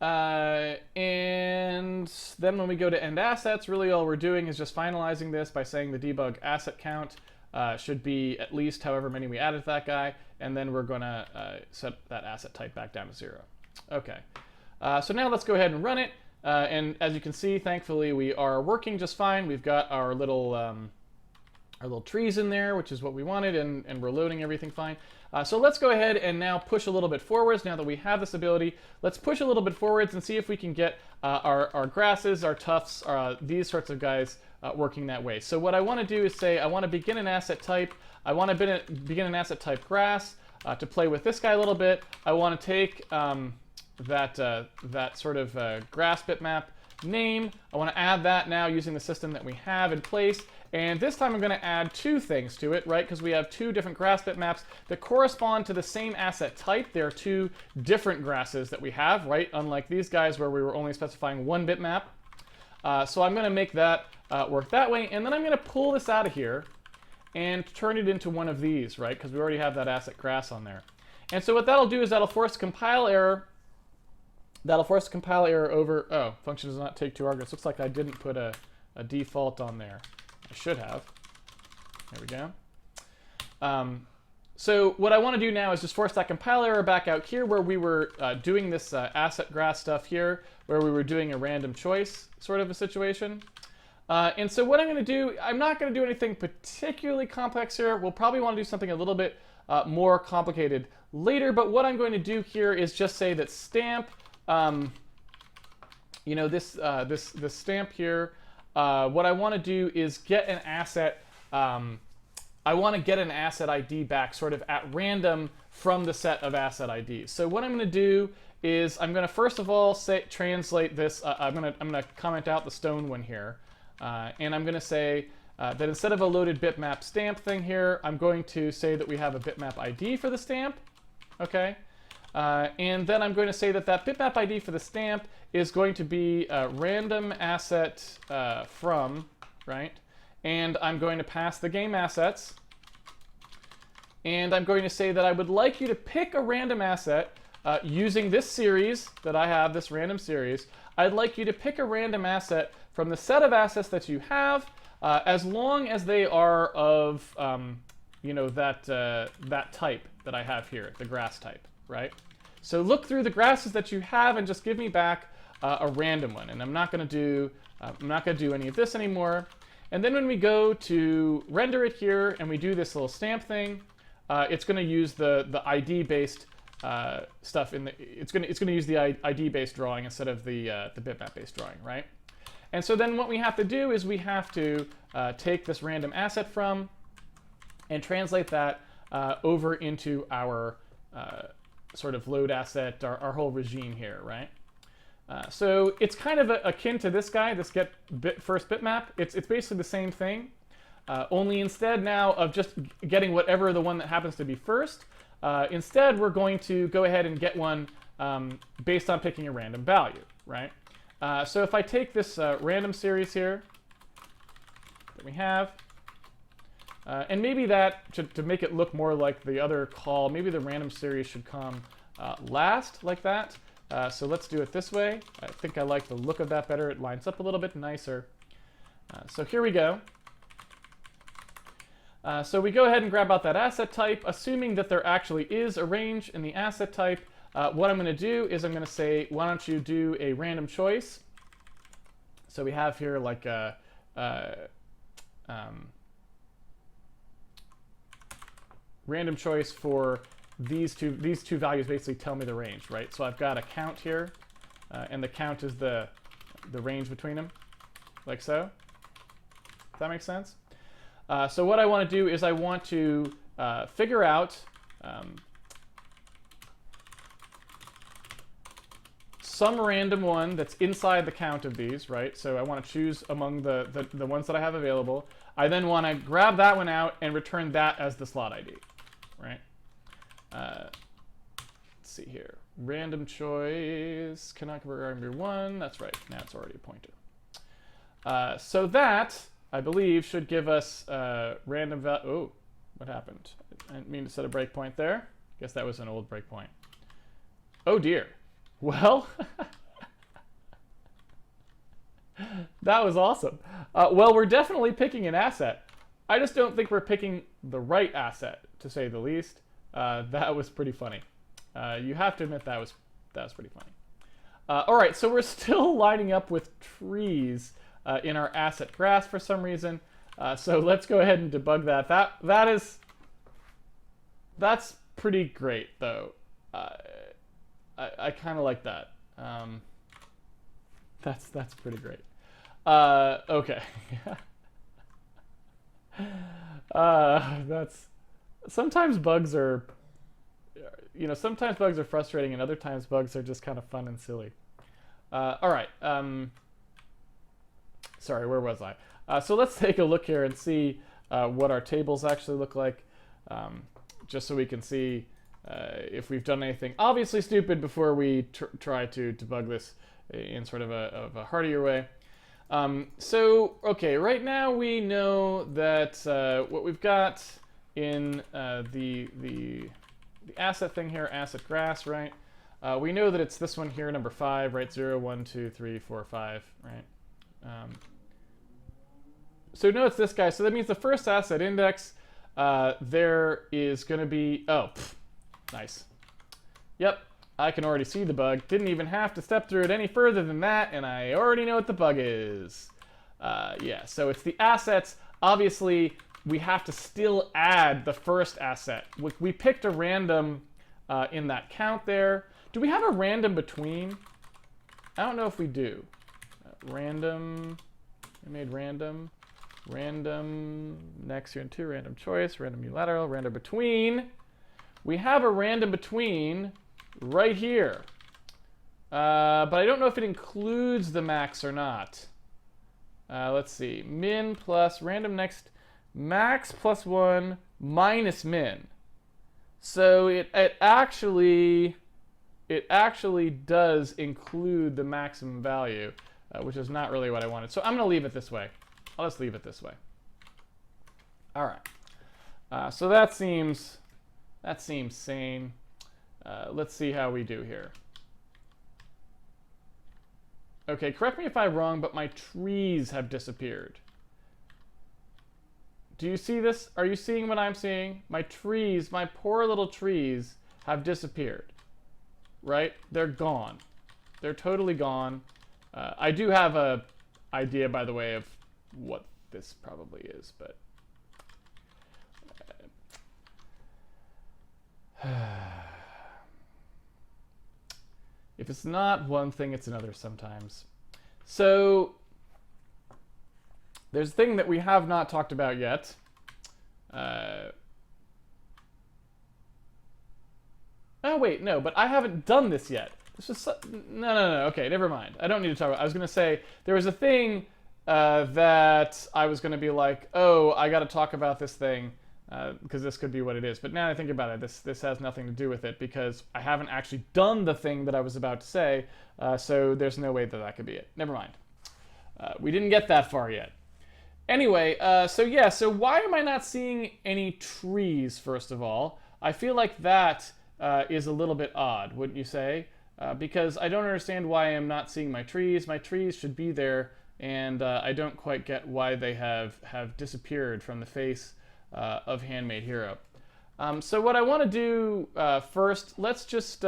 And then when we go to end assets, really all we're doing is just finalizing this by saying the debug asset count should be at least however many we added to that guy, and then we're going to set that asset type back down to 0. Okay. So now let's go ahead and run it. And as you can see, thankfully, we are working just fine. We've got our little trees in there, which is what we wanted, and we're loading everything fine. So let's go ahead and now push a little bit forwards. Now that we have this ability, let's push a little bit forwards and see if we can get our grasses, our tufts, these sorts of guys working that way. So what I want to do is say I want to begin an asset type. I want to begin an asset type grass to play with this guy a little bit. I want to take that sort of grass bitmap name. I want to add that now using the system that we have in place. And this time I'm going to add 2 things to it, right? Because we have 2 different grass bitmaps that correspond to the same asset type. There are 2 different grasses that we have, right? Unlike these guys where we were only specifying 1 bitmap. So I'm going to make that work that way. And then I'm going to pull this out of here and turn it into one of these, right? Because we already have that asset grass on there. And so what that'll do is that'll force compile error. That'll force compile error over, oh, function does not take 2 arguments. Looks like I didn't put a default on there. I should have. There we go. So what I want to do now is just force that compile error back out here where we were doing this asset grass stuff here, where we were doing a random choice sort of a situation. And so what I'm going to do, I'm not going to do anything particularly complex here. We'll probably want to do something a little bit more complicated later, but what I'm going to do here is just say that stamp, you know, this stamp here, what I want to do is get an asset, I want to get an asset ID back sort of at random from the set of asset IDs. So what I'm going to do is I'm going to first of all translate this, I'm going to comment out the stone one here, and I'm going to say that instead of a loaded bitmap stamp thing here, I'm going to say that we have a bitmap ID for the stamp, okay? And then I'm going to say that that bitmap ID for the stamp is going to be random asset from, right? And I'm going to pass the game assets. And I'm going to say that I would like you to pick a random asset using this series that I have, this random series. I'd like you to pick a random asset from the set of assets that you have, as long as they are of, you know, that type that I have here, the grass type, right? So look through the grasses that you have and just give me back a random one. And I'm not going to do any of this anymore. And then when we go to render it here and we do this little stamp thing, it's going to use the ID-based stuff in the. It's going to use the ID-based drawing instead of the bitmap-based drawing, right? And so then what we have to do is we have to take this random asset from and translate that over into our sort of load asset, our whole regime here, right? So it's kind of akin to this guy, this first bitmap. It's basically the same thing, only instead now of just getting whatever the one that happens to be first, instead we're going to go ahead and get one based on picking a random value, right? So if I take this random series here that we have, and maybe that, to make it look more like the other call, maybe the random series should come last, like that. So let's do it this way. I think I like the look of that better. It lines up a little bit nicer. So here we go. So we go ahead and grab out that asset type, assuming that there actually is a range in the asset type. What I'm going to do is I'm going to say, why don't you do a random choice? So we have here like a random choice for these two values basically tell me the range, right? So I've got a count here, and the count is the range between them, like so. Does that make sense? So what I want to do is I want to figure out some random one that's inside the count of these, right? So I want to choose among the ones that I have available. I then want to grab that one out and return that as the slot ID, right? Let's see here. Random choice cannot convert number one. That's right. Now it's already a pointer. So that, I believe, should give us random value. Oh, what happened? I didn't mean to set a breakpoint there. Guess that was an old breakpoint. Oh dear. Well, that was awesome. Well, we're definitely picking an asset. I just don't think we're picking the right asset, to say the least. That was pretty funny. You have to admit that was pretty funny. All right, so we're still lining up with trees in our asset grass for some reason. So let's go ahead and debug that. That's pretty great, though. I kind of like that. That's pretty great. Okay. Sometimes bugs are, sometimes bugs are frustrating, and other times bugs are just kind of fun and silly. All right. Sorry, where was I? So let's take a look here and see what our tables actually look like, just so we can see if we've done anything obviously stupid before we try to debug this in sort of a heartier way. So, okay, right now we know that what we've got in the asset thing here, asset grass, right? We know that it's this one here, number 5, right? 0, 1, 2, 3, 4, 5, right? So no, it's this guy. So that means the first asset index, there is going to be, oh, nice. Yep, I can already see the bug. Didn't even have to step through it any further than that, and I already know what the bug is. Yeah, so it's the assets. Obviously, we have to still add the first asset. We picked a random in that count there. Do we have a random between? I don't know if we do. Random, I made random, next here into random choice, random unilateral, random between. We have a random between right here. But I don't know if it includes the max or not. Let's see, min plus random next max plus 1 minus min. So it actually does include the maximum value, which is not really what I wanted. So I'm going to leave it this way. I'll just leave it this way. All right. So that seems sane. Let's see how we do here. Okay, correct me if I'm wrong, but my trees have disappeared. Do you see this? Are you seeing what I'm seeing? My trees, my poor little trees, have disappeared. Right? They're gone. They're totally gone. I do have a idea, by the way, of what this probably is, but if it's not one thing, it's another sometimes. So there's a thing that we have not talked about yet. Oh wait, no, but I haven't done this yet. This is no. Okay, never mind. I don't need to talk about it. I was going to say there was a thing that I was going to be like, oh, I got to talk about this thing because this could be what it is. But now I think about it, this has nothing to do with it because I haven't actually done the thing that I was about to say. So there's no way that that could be it. Never mind. We didn't get that far yet. Anyway, so why am I not seeing any trees, first of all? I feel like that is a little bit odd, wouldn't you say? Because I don't understand why I'm not seeing my trees. My trees should be there, and I don't quite get why they have disappeared from the face of Handmade Hero. So what I want to do first, let's just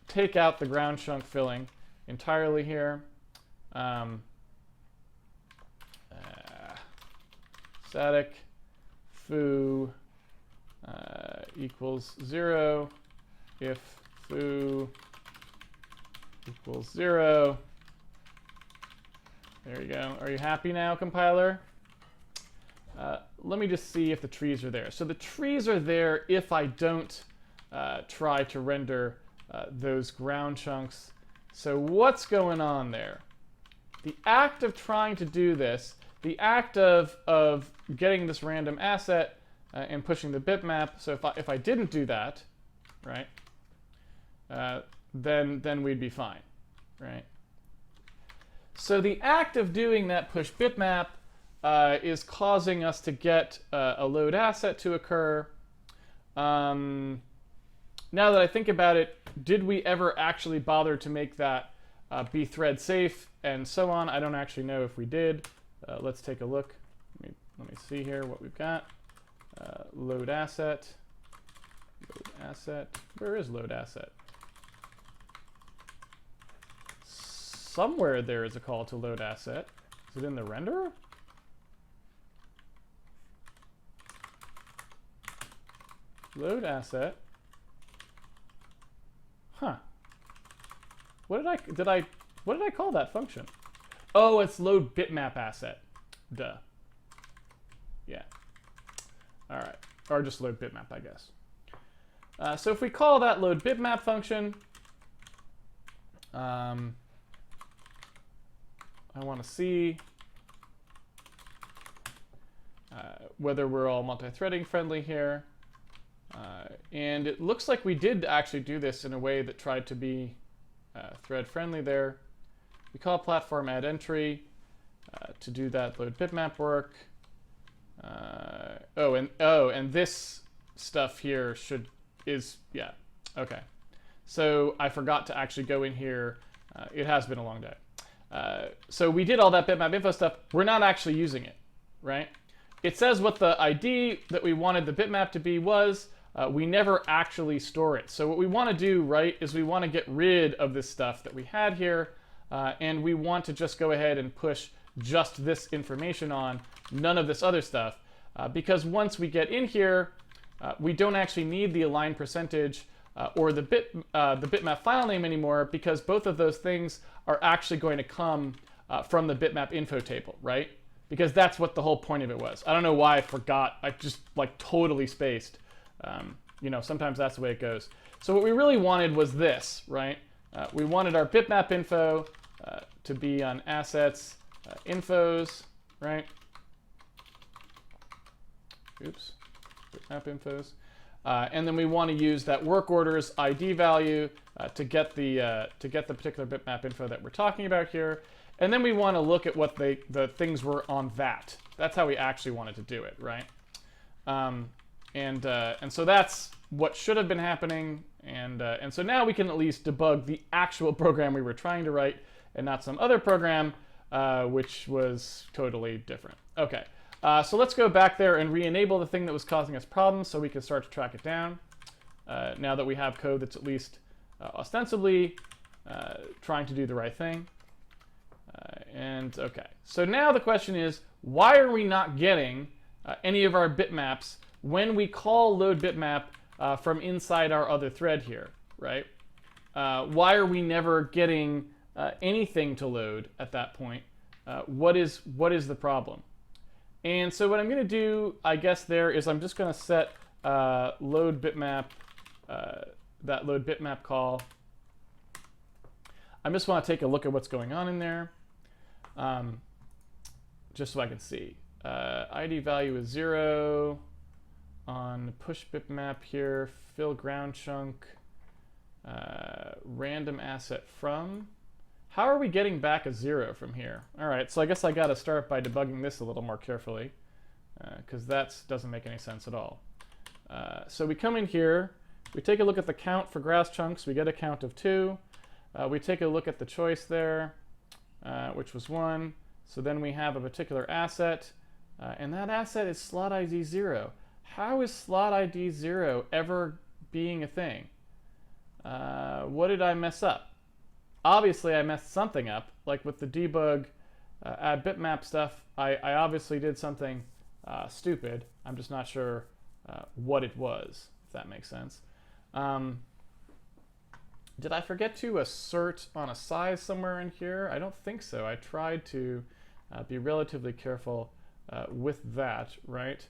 take out the ground chunk filling entirely here. Static foo equals 0 if foo equals 0. There you go. Are you happy now, compiler? Let me just see if the trees are there. So the trees are there if I don't try to render those ground chunks. So what's going on there? The act of trying to do this, the act of getting this random asset and pushing the bitmap. So if I didn't do that, right, then we'd be fine, right? So the act of doing that push bitmap is causing us to get a load asset to occur. Now that I think about it, did we ever actually bother to make that be thread safe and so on? I don't actually know if we did. Let's take a look. Let me see here what we've got. Load asset. Load asset. Where is load asset? Somewhere there is a call to load asset. Is it in the renderer? Load asset. Huh. What did I call that function? Oh, it's load bitmap asset. Duh. Yeah. All right. Or just load bitmap, I guess. So if we call that load bitmap function, I want to see whether we're all multi-threading friendly here. And it looks like we did actually do this in a way that tried to be thread friendly there. We call platform add entry to do that load bitmap work. And this stuff here yeah, okay. So I forgot to actually go in here. It has been a long day. So we did all that bitmap info stuff. We're not actually using it, right? It says what the ID that we wanted the bitmap to be was. We never actually store it. So what we want to do, right, is we want to get rid of this stuff that we had here, and we want to just go ahead and push just this information on, none of this other stuff, because once we get in here, we don't actually need the align percentage or the bitmap file name anymore, because both of those things are actually going to come from the bitmap info table, right? Because that's what the whole point of it was. I don't know why I forgot. I just like totally spaced. You know, sometimes that's the way it goes. So what we really wanted was this, right? We wanted our bitmap info to be on assets, infos, right? Oops, bitmap infos. And then we want to use that work orders ID value to get the particular bitmap info that we're talking about here. And then we want to look at what the things were on that. That's how we actually wanted to do it, right? And so that's what should have been happening, and so now we can at least debug the actual program we were trying to write, and not some other program which was totally different. Okay, so let's go back there and re-enable the thing that was causing us problems, so we can start to track it down. Now that we have code that's at least ostensibly trying to do the right thing. And okay, so now the question is, why are we not getting any of our bitmaps when we call load bitmap from inside our other thread here, right? Why are we never getting anything to load at that point? What is the problem? And so what I'm going to do, I guess, there is I'm just going to set load bitmap, that load bitmap call. I just want to take a look at what's going on in there, just so I can see. ID value is 0. On push bitmap here, fill ground chunk, random asset from. How are we getting back a 0 from here? All right, so I guess I got to start by debugging this a little more carefully, because that doesn't make any sense at all. So we come in here, we take a look at the count for grass chunks, we get a count of 2. We take a look at the choice there, which was 1. So then we have a particular asset, and that asset is slot ID 0. How is slot ID 0 ever being a thing? What did I mess up? Obviously, I messed something up. Like with the debug add bitmap stuff, I obviously did something stupid. I'm just not sure what it was, if that makes sense. Did I forget to assert on a size somewhere in here? I don't think so. I tried to be relatively careful with that, right?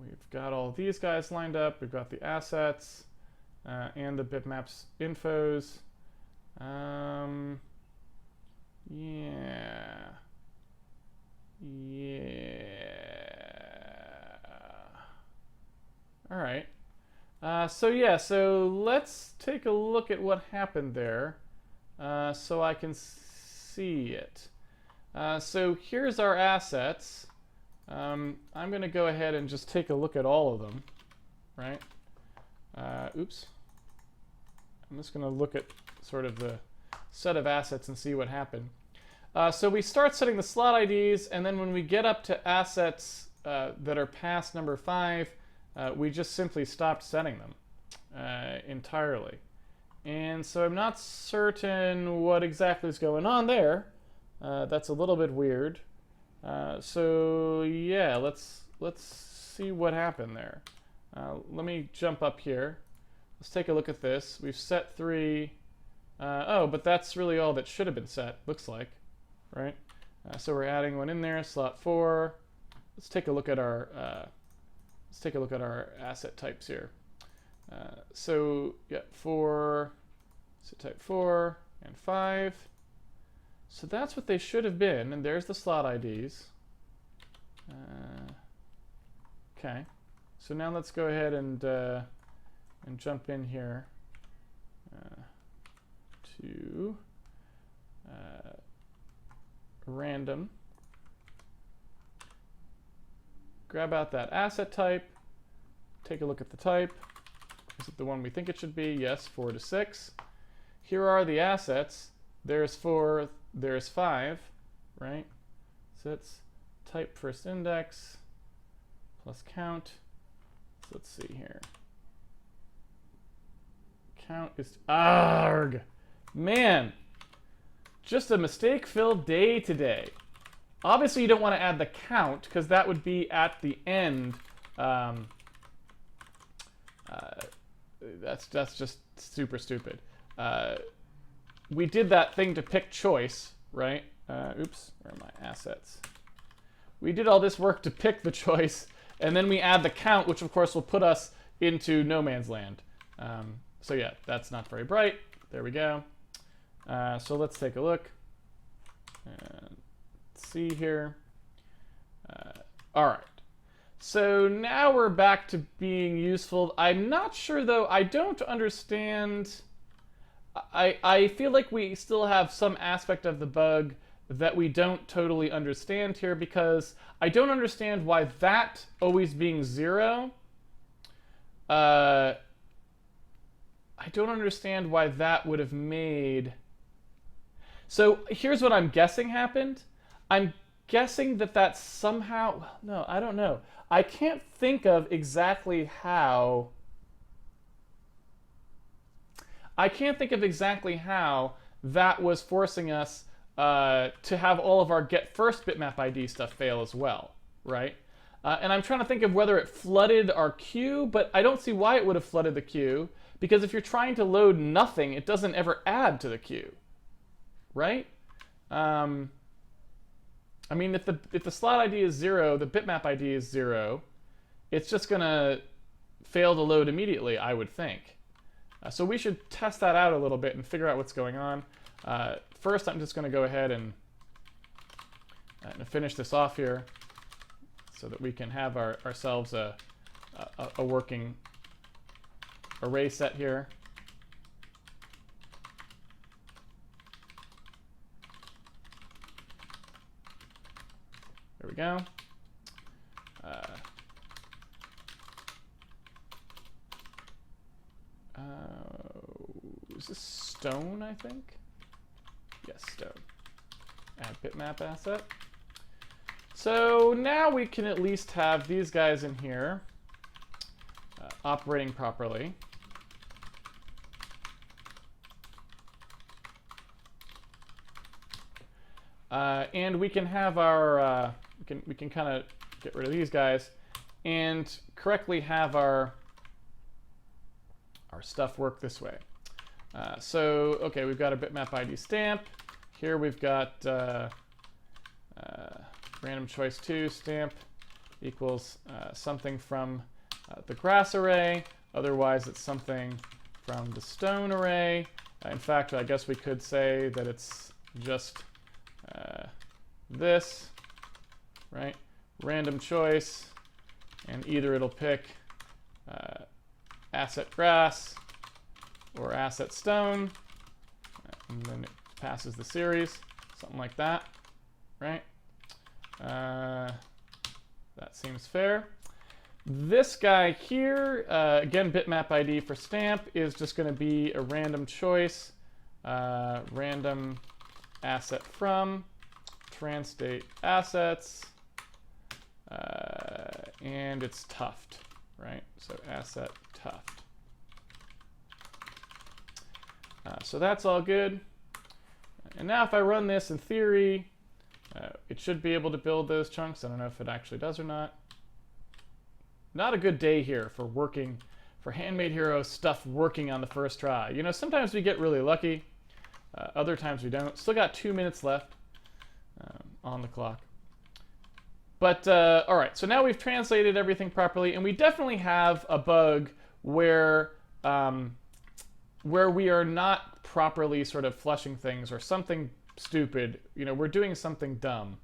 We've got all these guys lined up. We've got the assets and the bitmaps infos. Yeah. All right. So let's take a look at what happened there so I can see it. So here's our assets. I'm going to go ahead and just take a look at all of them, right? Oops. I'm just going to look at sort of the set of assets and see what happened. So we start setting the slot IDs, and then when we get up to assets that are past number 5, we just simply stopped setting them entirely. And so I'm not certain what exactly is going on there. That's a little bit weird. So yeah, let's see what happened there. Let me jump up here. Let's take a look at this. We've set 3. Oh, but that's really all that should have been set, looks like, right? So we're adding one in there, slot 4. Let's take a look at our asset types here. So yeah, 4, asset type 4 and 5. So that's what they should have been, and there's the slot IDs. Okay, so now let's go ahead and jump in here to random. Grab out that asset type, take a look at the type. Is it the one we think it should be? Yes, 4 to 6. Here are the assets. there's 4, there's 5, right? So it's type first index plus count. So let's see here. Count is, arg! Man, just a mistake-filled day today. Obviously, you don't want to add the count, because that would be at the end. That's just super stupid. We did that thing to pick choice, right? Oops, where are my assets? We did all this work to pick the choice, and then we add the count, which of course will put us into no man's land. So yeah, that's not very bright. There we go. So let's take a look. And see here. All right. So now we're back to being useful. I'm not sure, though. I don't understand. I feel like we still have some aspect of the bug that we don't totally understand here, because I don't understand why that always being 0. I don't understand why that would have made... So here's what I'm guessing happened. I'm guessing that that's somehow... No, I don't know. I can't think of exactly how... that was forcing us to have all of our get first bitmap ID stuff fail as well, right? And I'm trying to think of whether it flooded our queue, but I don't see why it would have flooded the queue, because if you're trying to load nothing, it doesn't ever add to the queue, right? I mean, if the slot ID is 0, the bitmap ID is 0, it's just gonna fail to load immediately, I would think. So we should test that out a little bit and figure out what's going on. First, I'm just going to go ahead and finish this off here so that we can have ourselves a working array set here. There we go. Is this stone, I think? Yes, stone. Add bitmap asset. So now we can at least have these guys in here operating properly. And we can have our we can kind of get rid of these guys and correctly have our stuff work this way. So okay, we've got a bitmap ID stamp. Here we've got random choice 2 stamp equals something from the grass array. Otherwise, it's something from the stone array. In fact, I guess we could say that it's just this, right? Random choice, and either it'll pick asset grass or asset stone, and then it passes the series, something like that, right? That seems fair. This guy here, again, bitmap ID for stamp is just going to be a random choice, random asset from, transdate assets, and it's tuft, right? So asset tuft. So that's all good. And now if I run this in theory, it should be able to build those chunks. I don't know if it actually does or not. Not a good day here for working, for Handmade Hero stuff working on the first try. You know, sometimes we get really lucky. Other times we don't. Still got 2 minutes left on the clock. But all right, so now we've translated everything properly, and we definitely have a bug where we are not properly sort of flushing things or something stupid. You know, we're doing something dumb.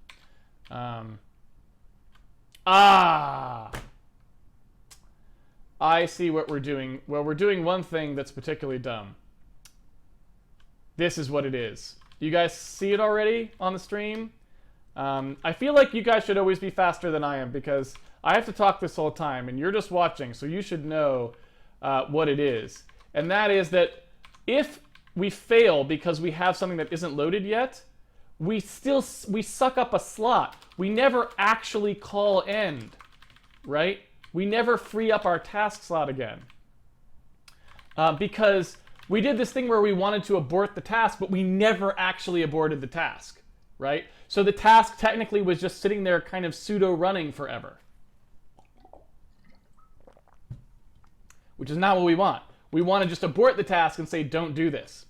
I see what we're doing. Well, we're doing one thing that's particularly dumb. This is what it is. You guys see it already on the stream? I feel like you guys should always be faster than I am, because I have to talk this whole time, and you're just watching, so you should know what it is. And that is that if we fail because we have something that isn't loaded yet, we suck up a slot. We never actually call end, right? We never free up our task slot again. Because we did this thing where we wanted to abort the task, but we never actually aborted the task, right? So the task technically was just sitting there kind of pseudo-running forever, which is not what we want. We want to just abort the task and say, don't do this.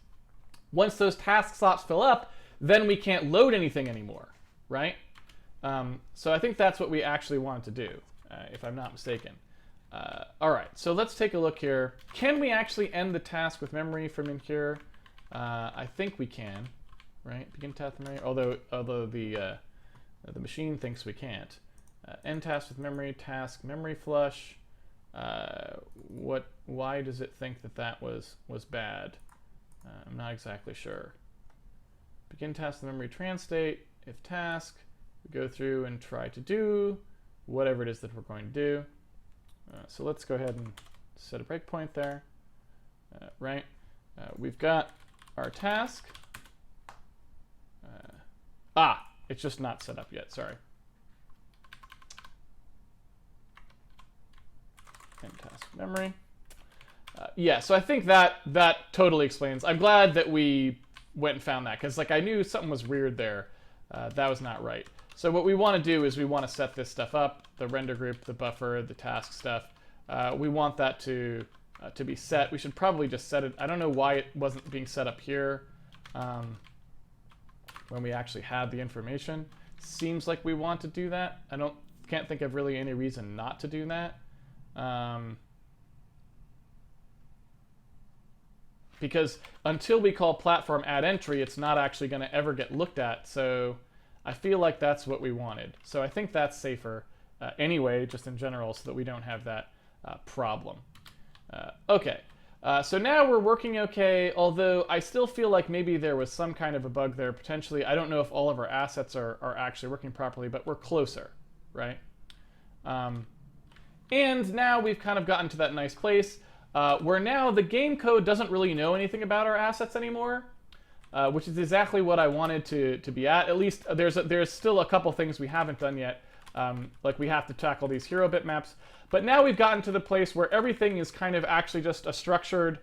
Once those task slots fill up, then we can't load anything anymore, right? So I think that's what we actually wanted to do, if I'm not mistaken. All right, so let's take a look here. Can we actually end the task with memory from in here? I think we can, right? Begin task with memory, although the machine thinks we can't. End task with memory, task memory flush. Why does it think that was bad? I'm not exactly sure. Begin task with memory transstate. If task, we go through and try to do whatever it is that we're going to do. So let's go ahead and set a breakpoint there. Right? We've got our task. It's just not set up yet. Sorry. End task memory. Yeah, so I think that totally explains. I'm glad that we went and found that, because like I knew something was weird there. That was not right. So what we want to do is we want to set this stuff up, the render group, the buffer, the task stuff. We want that to be set. We should probably just set it. I don't know why it wasn't being set up here when we actually had the information. Seems like we want to do that. Can't think of really any reason not to do that. Because until we call platform add entry, it's not actually going to ever get looked at. So I feel like that's what we wanted. So I think that's safer anyway, just in general, so that we don't have that problem. Okay, so now we're working okay, although I still feel like maybe there was some kind of a bug there potentially. I don't know if all of our assets are actually working properly, but we're closer, right? And now we've kind of gotten to that nice place where now the game code doesn't really know anything about our assets anymore, which is exactly what I wanted to be at. At least there's still a couple things we haven't done yet, like we have to tackle these hero bitmaps. But now we've gotten to the place where everything is kind of actually just a structured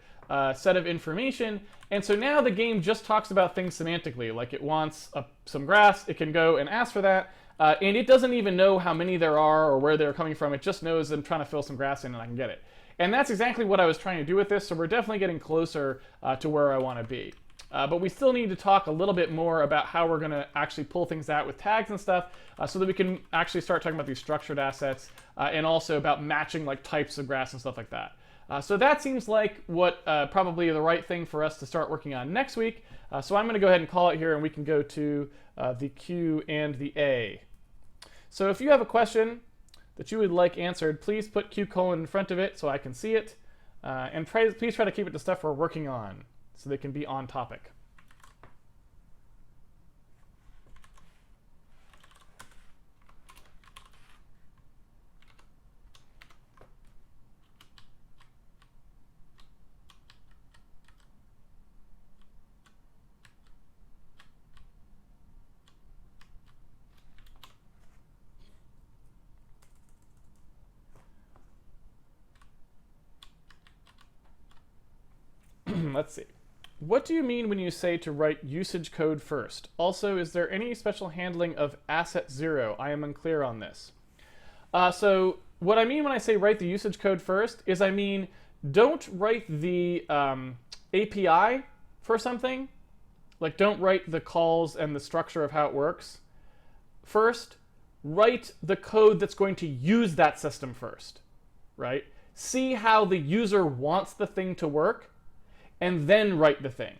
set of information. And so now the game just talks about things semantically, like it wants some grass, it can go and ask for that. And it doesn't even know how many there are or where they're coming from. It just knows I'm trying to fill some grass in and I can get it. And that's exactly what I was trying to do with this, so we're definitely getting closer to where I want to be. But we still need to talk a little bit more about how we're going to actually pull things out with tags and stuff so that we can actually start talking about these structured assets and also about matching like types of grass and stuff like that. So that seems like what probably the right thing for us to start working on next week. So I'm going to go ahead and call it here, and we can go to the Q and the A. So if you have a question that you would like answered, please put Q: in front of it so I can see it. And please try to keep it to stuff we're working on so they can be on topic. Let's see. What do you mean when you say to write usage code first? Also, is there any special handling of asset 0? I am unclear on this. So what I mean when I say write the usage code first is I mean don't write the API for something. Like don't write the calls and the structure of how it works first. Write the code that's going to use that system first, right? See how the user wants the thing to work, and then write the thing.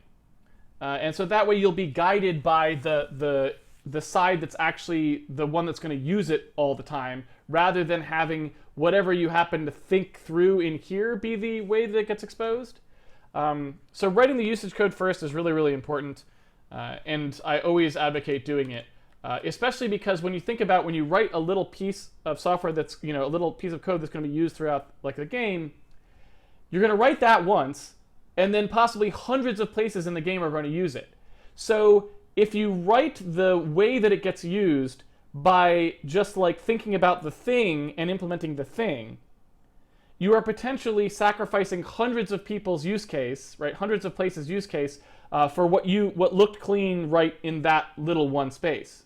And so that way you'll be guided by the side that's actually the one that's going to use it all the time, rather than having whatever you happen to think through in here be the way that it gets exposed. So writing the usage code first is really, really important. And I always advocate doing it, especially because when you think about when you write a little piece of software that's, a little piece of code that's going to be used throughout like the game, you're going to write that once, and then possibly hundreds of places in the game are going to use it. So if you write the way that it gets used by just like thinking about the thing and implementing the thing, you are potentially sacrificing hundreds of people's use case, right? Hundreds of places use case for what looked clean right in that little one space.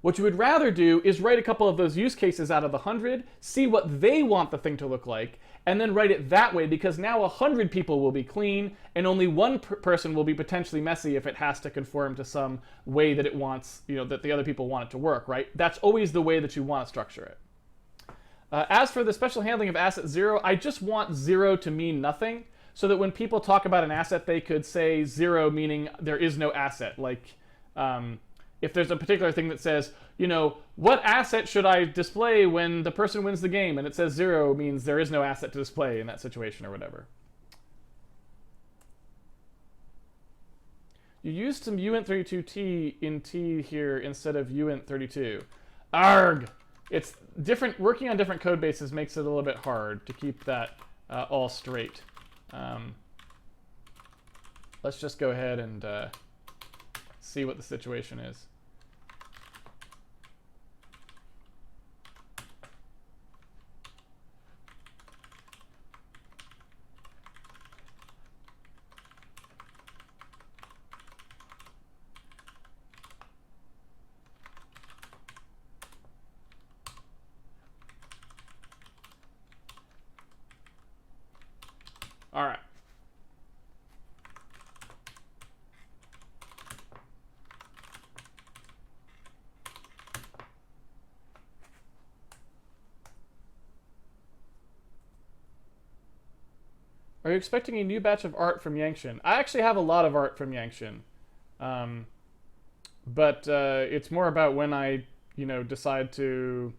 What you would rather do is write a couple of those use cases out of the 100, see what they want the thing to look like, and then write it that way, because now 100 people will be clean and only one person will be potentially messy if it has to conform to some way that it wants, that the other people want it to work, right? That's always the way that you want to structure it. As for the special handling of asset 0, I just want 0 to mean nothing, so that when people talk about an asset, they could say 0 meaning there is no asset. Like, if there's a particular thing that says, what asset should I display when the person wins the game? And it says 0 means there is no asset to display in that situation or whatever. You used some uint32t in T here instead of uint32. Arg! It's different. Working on different code bases makes it a little bit hard to keep that all straight. Let's just go ahead and see what the situation is. All right. Are you expecting a new batch of art from Yangshin? I actually have a lot of art from Yangshin. But it's more about when I, decide to,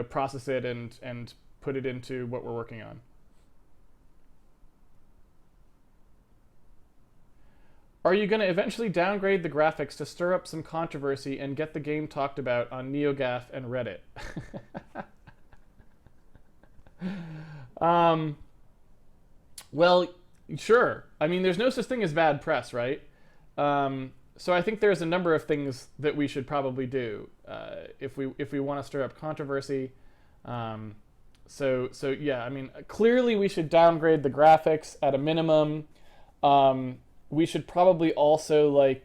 process it and put it into what we're working on. Are you going to eventually downgrade the graphics to stir up some controversy and get the game talked about on NeoGAF and Reddit? Well, sure. I mean, there's no such thing as bad press, right? So I think there's a number of things that we should probably do if we want to stir up controversy. So yeah, I mean, clearly we should downgrade the graphics at a minimum. We should probably also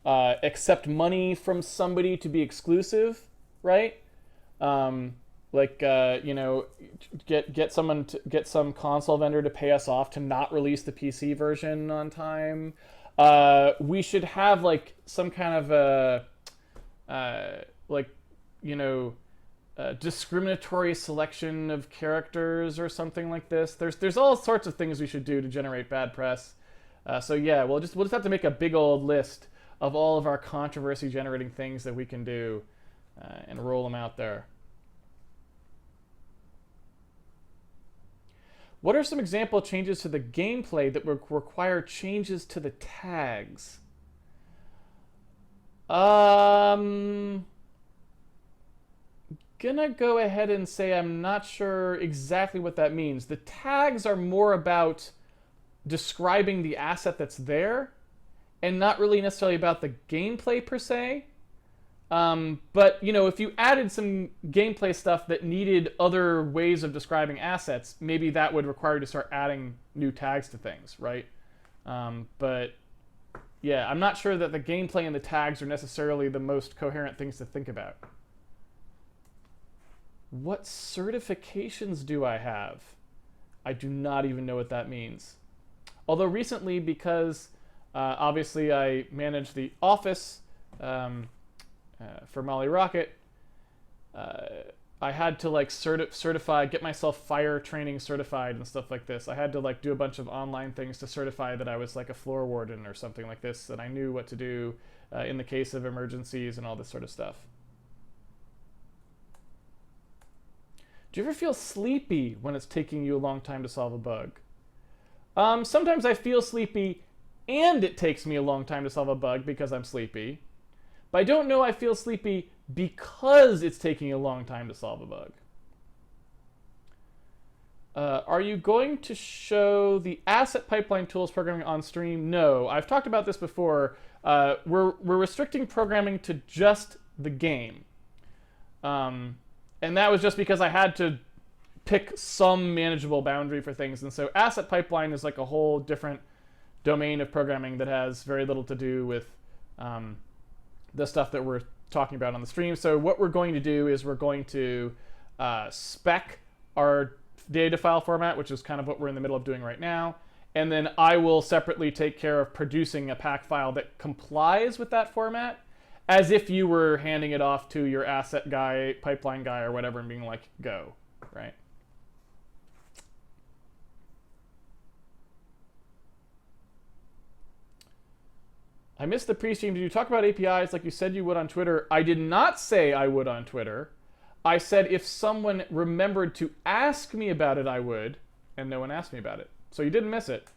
accept money from somebody to be exclusive, right? Get some console vendor to pay us off to not release the PC version on time. We should have some kind of discriminatory selection of characters or something like this. There's all sorts of things we should do to generate bad press. So yeah, we'll just have to make a big old list of all of our controversy generating things that we can do and roll them out there. What are some example changes to the gameplay that would require changes to the tags? Gonna go ahead and say I'm not sure exactly what that means. The tags are more about describing the asset that's there and not really necessarily about the gameplay per se. But if you added some gameplay stuff that needed other ways of describing assets, maybe that would require you to start adding new tags to things, right? But yeah, I'm not sure that the gameplay and the tags are necessarily the most coherent things to think about. What certifications do I have? I do not even know what that means. Although recently, because obviously I manage the office for Molly Rocket, I had to certify, get myself fire training certified and stuff like this. I had to do a bunch of online things to certify that I was a floor warden or something like this, that I knew what to do in the case of emergencies and all this sort of stuff. Do you ever feel sleepy when it's taking you a long time to solve a bug? Sometimes I feel sleepy and it takes me a long time to solve a bug because I'm sleepy. But I don't know I feel sleepy because it's taking a long time to solve a bug. Are you going to show the asset pipeline tools programming on stream? No, I've talked about this before. We're restricting programming to just the game. And that was just because I had to pick some manageable boundary for things. And so asset pipeline is like a whole different domain of programming that has very little to do with the stuff that we're talking about on the stream. So what we're going to do is we're going to spec our data file format, which is kind of what we're in the middle of doing right now. And then I will separately take care of producing a pack file that complies with that format, as if you were handing it off to your asset guy, pipeline guy, or whatever, and being like, go, right? I missed the pre-stream. Did you talk about APIs like you said you would on Twitter? I did not say I would on Twitter. I said if someone remembered to ask me about it, I would, and no one asked me about it. So you didn't miss it.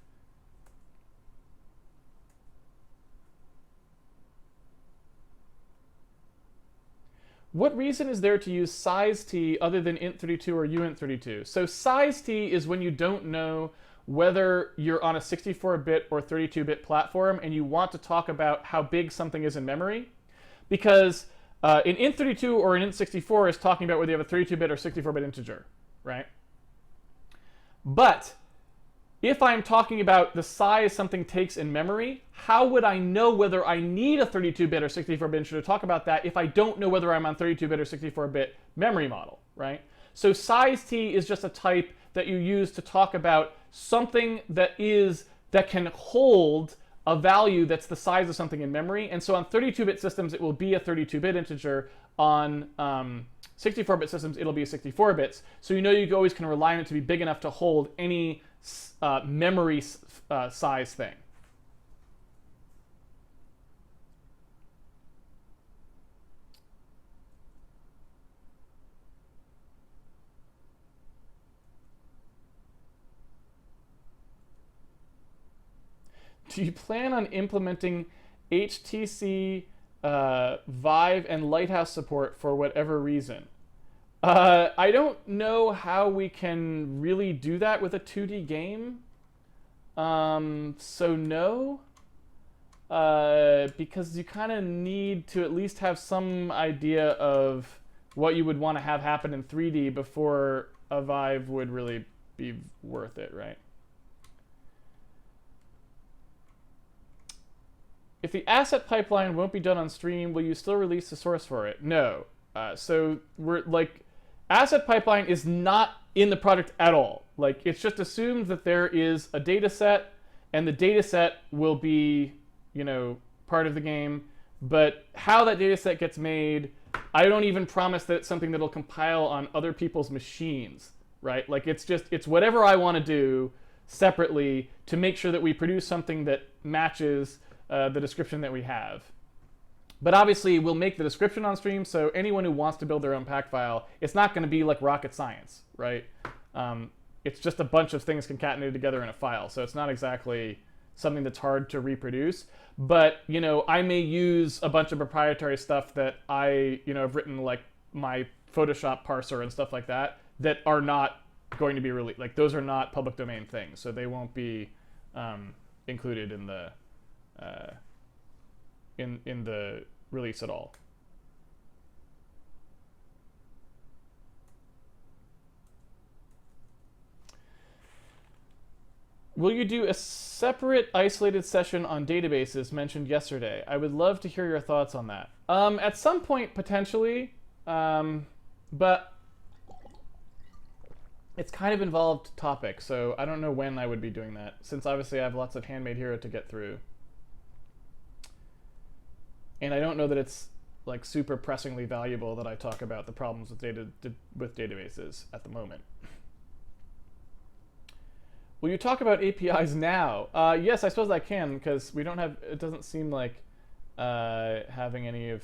What reason is there to use size t other than int32 or uint32? So size t is when you don't know whether you're on a 64-bit or 32-bit platform and you want to talk about how big something is in memory. Because an int32 or an int64 is talking about whether you have a 32-bit or 64-bit integer, right? But if I'm talking about the size something takes in memory, how would I know whether I need a 32-bit or 64-bit integer to talk about that if I don't know whether I'm on 32-bit or 64-bit memory model, right? So size t is just a type that you use to talk about something that can hold a value that's the size of something in memory. And so on 32-bit systems, it will be a 32-bit integer. On 64-bit systems, it'll be a 64 bits. So you know you always can rely on it to be big enough to hold any memory size thing. Do you plan on implementing HTC Vive and Lighthouse support for whatever reason? I don't know how we can really do that with a 2D game. So no. Because you kind of need to at least have some idea of what you would want to have happen in 3D before a Vive would really be worth it, right? If the asset pipeline won't be done on stream, will you still release the source for it? No. So we're like, asset pipeline is not in the project at all. Like, it's just assumed that there is a data set, and the data set will be, you know, part of the game. But how that data set gets made, I don't even promise that it's something that'll compile on other people's machines, right? Like, it's whatever I want to do separately to make sure that we produce something that matches the description that we have. But obviously, we'll make the description on stream, so anyone who wants to build their own pack file, it's not going to be like rocket science, right? It's just a bunch of things concatenated together in a file, so it's not exactly something that's hard to reproduce. But, you know, I may use a bunch of proprietary stuff that I, you know, have written, like my Photoshop parser and stuff like that, that are not going to be released. Like, those are not public domain things, so they won't be included in the in the release at all. Will you do a separate isolated session on databases mentioned yesterday? I would love to hear your thoughts on that. At some point, potentially, but it's kind of involved topic, so I don't know when I would be doing that, since obviously I have lots of Handmade Hero to get through. And I don't know that it's like super pressingly valuable that I talk about the problems with databases at the moment. Will you talk about APIs now? Yes, I suppose I can, because we don't have. It doesn't seem like having any of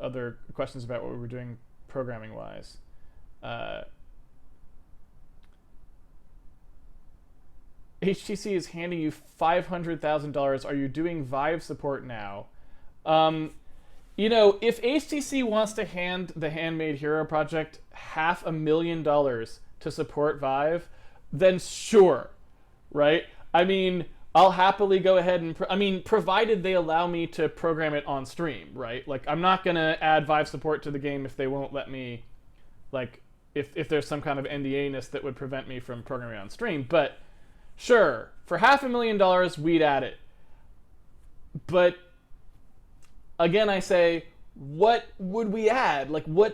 other questions about what we were doing programming wise. HTC is handing you $500,000. Are you doing Vive support now? You know, if HTC wants to hand the Handmade Hero project $500,000 to support Vive, then sure, right? I mean, I'll happily go ahead and, provided they allow me to program it on stream, right? Like, I'm not gonna add Vive support to the game if they won't let me, like, if there's some kind of NDA-ness that would prevent me from programming on stream. But sure, for $500,000, we'd add it. But again, I say, what would we add? Like, who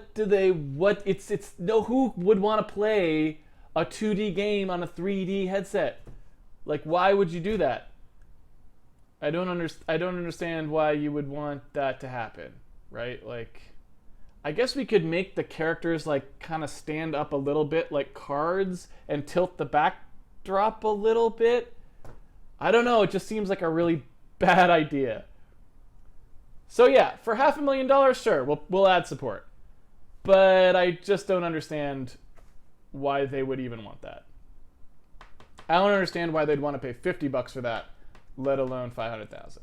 would want to play a 2D game on a 3D headset? Like, why would you do that? I don't understand why you would want that to happen, right? Like, I guess we could make the characters, like, kind of stand up a little bit like cards and tilt the backdrop a little bit. I don't know, it just seems like a really bad idea. So yeah, for $500,000, sure, we'll add support. But I just don't understand why they would even want that. I don't understand why they'd want to pay $50 for that, let alone $500,000.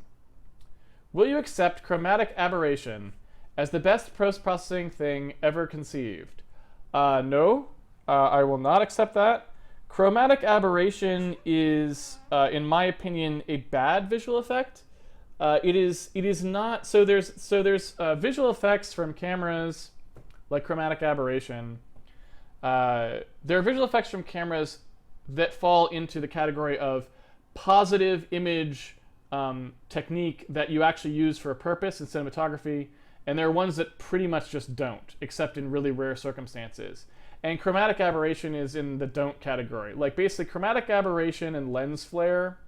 Will you accept chromatic aberration as the best post-processing thing ever conceived? No, I will not accept that. Chromatic aberration is, in my opinion, a bad visual effect. It is not. So there's visual effects from cameras like chromatic aberration. There are visual effects from cameras that fall into the category of positive image technique that you actually use for a purpose in cinematography, and there are ones that pretty much just don't, except in really rare circumstances. And chromatic aberration is in the don't category. Like, basically, chromatic aberration and lens flare.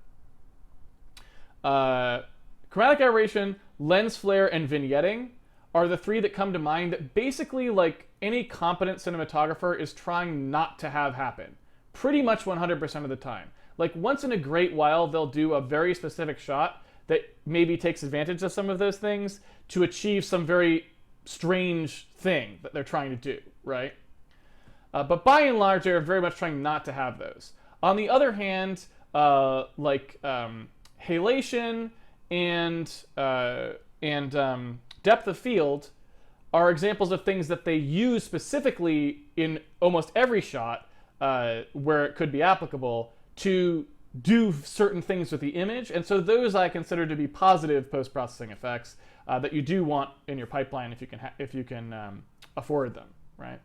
Chromatic aberration, lens flare, and vignetting are the three that come to mind that basically, like, any competent cinematographer is trying not to have happen. Pretty much 100% of the time. Like, once in a great while, they'll do a very specific shot that maybe takes advantage of some of those things to achieve some very strange thing that they're trying to do, right? But by and large, they're very much trying not to have those. On the other hand, halation and depth of field are examples of things that they use specifically in almost every shot where it could be applicable to do certain things with the image. And so those I consider to be positive post-processing effects that you do want in your pipeline if you can afford them, right?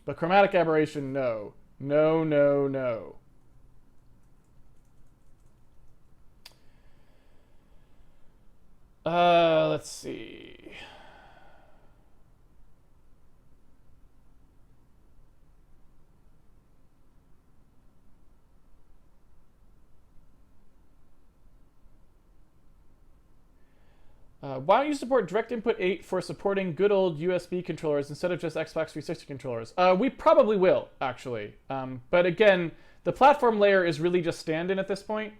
But chromatic aberration, no. No, no, no. Let's see. Why don't you support Direct Input 8 for supporting good old USB controllers instead of just Xbox 360 controllers? We probably will, actually. But again, the platform layer is really just stand-in at this point.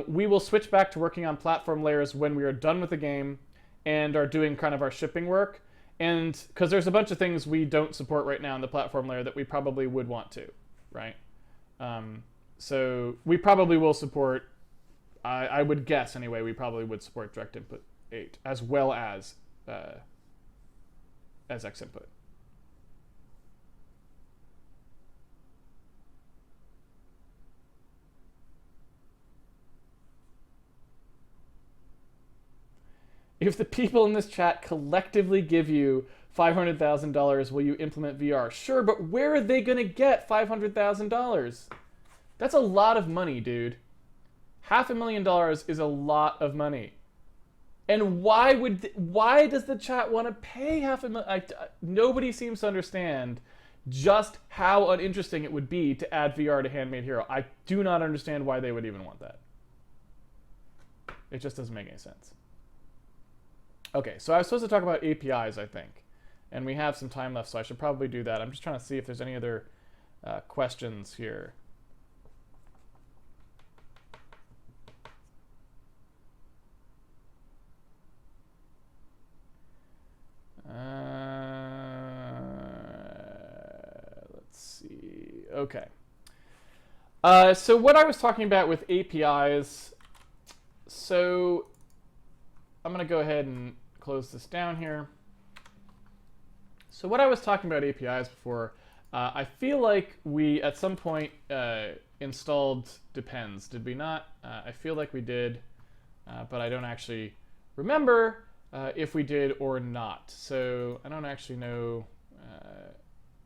We will switch back to working on platform layers when we are done with the game and are doing kind of our shipping work. And because there's a bunch of things we don't support right now in the platform layer that we probably would want to, right? So we probably will support, I would guess anyway, we probably would support Direct Input 8 as well as X input. If the people in this chat collectively give you $500,000, will you implement VR? Sure, but where are they going to get $500,000? That's a lot of money, dude. $500,000 is a lot of money. And why does the chat want to pay $500,000? Nobody seems to understand just how uninteresting it would be to add VR to Handmade Hero. I do not understand why they would even want that. It just doesn't make any sense. Okay, so I was supposed to talk about APIs, I think. And we have some time left, so I should probably do that. I'm just trying to see if there's any other questions here. Let's see. Okay. So what I was talking about with APIs, so I'm going to go ahead and close this down here. So what I was talking about APIs before, I feel like we at some point installed depends. Did we not? I feel like we did, but I don't actually remember if we did or not. So I don't actually know.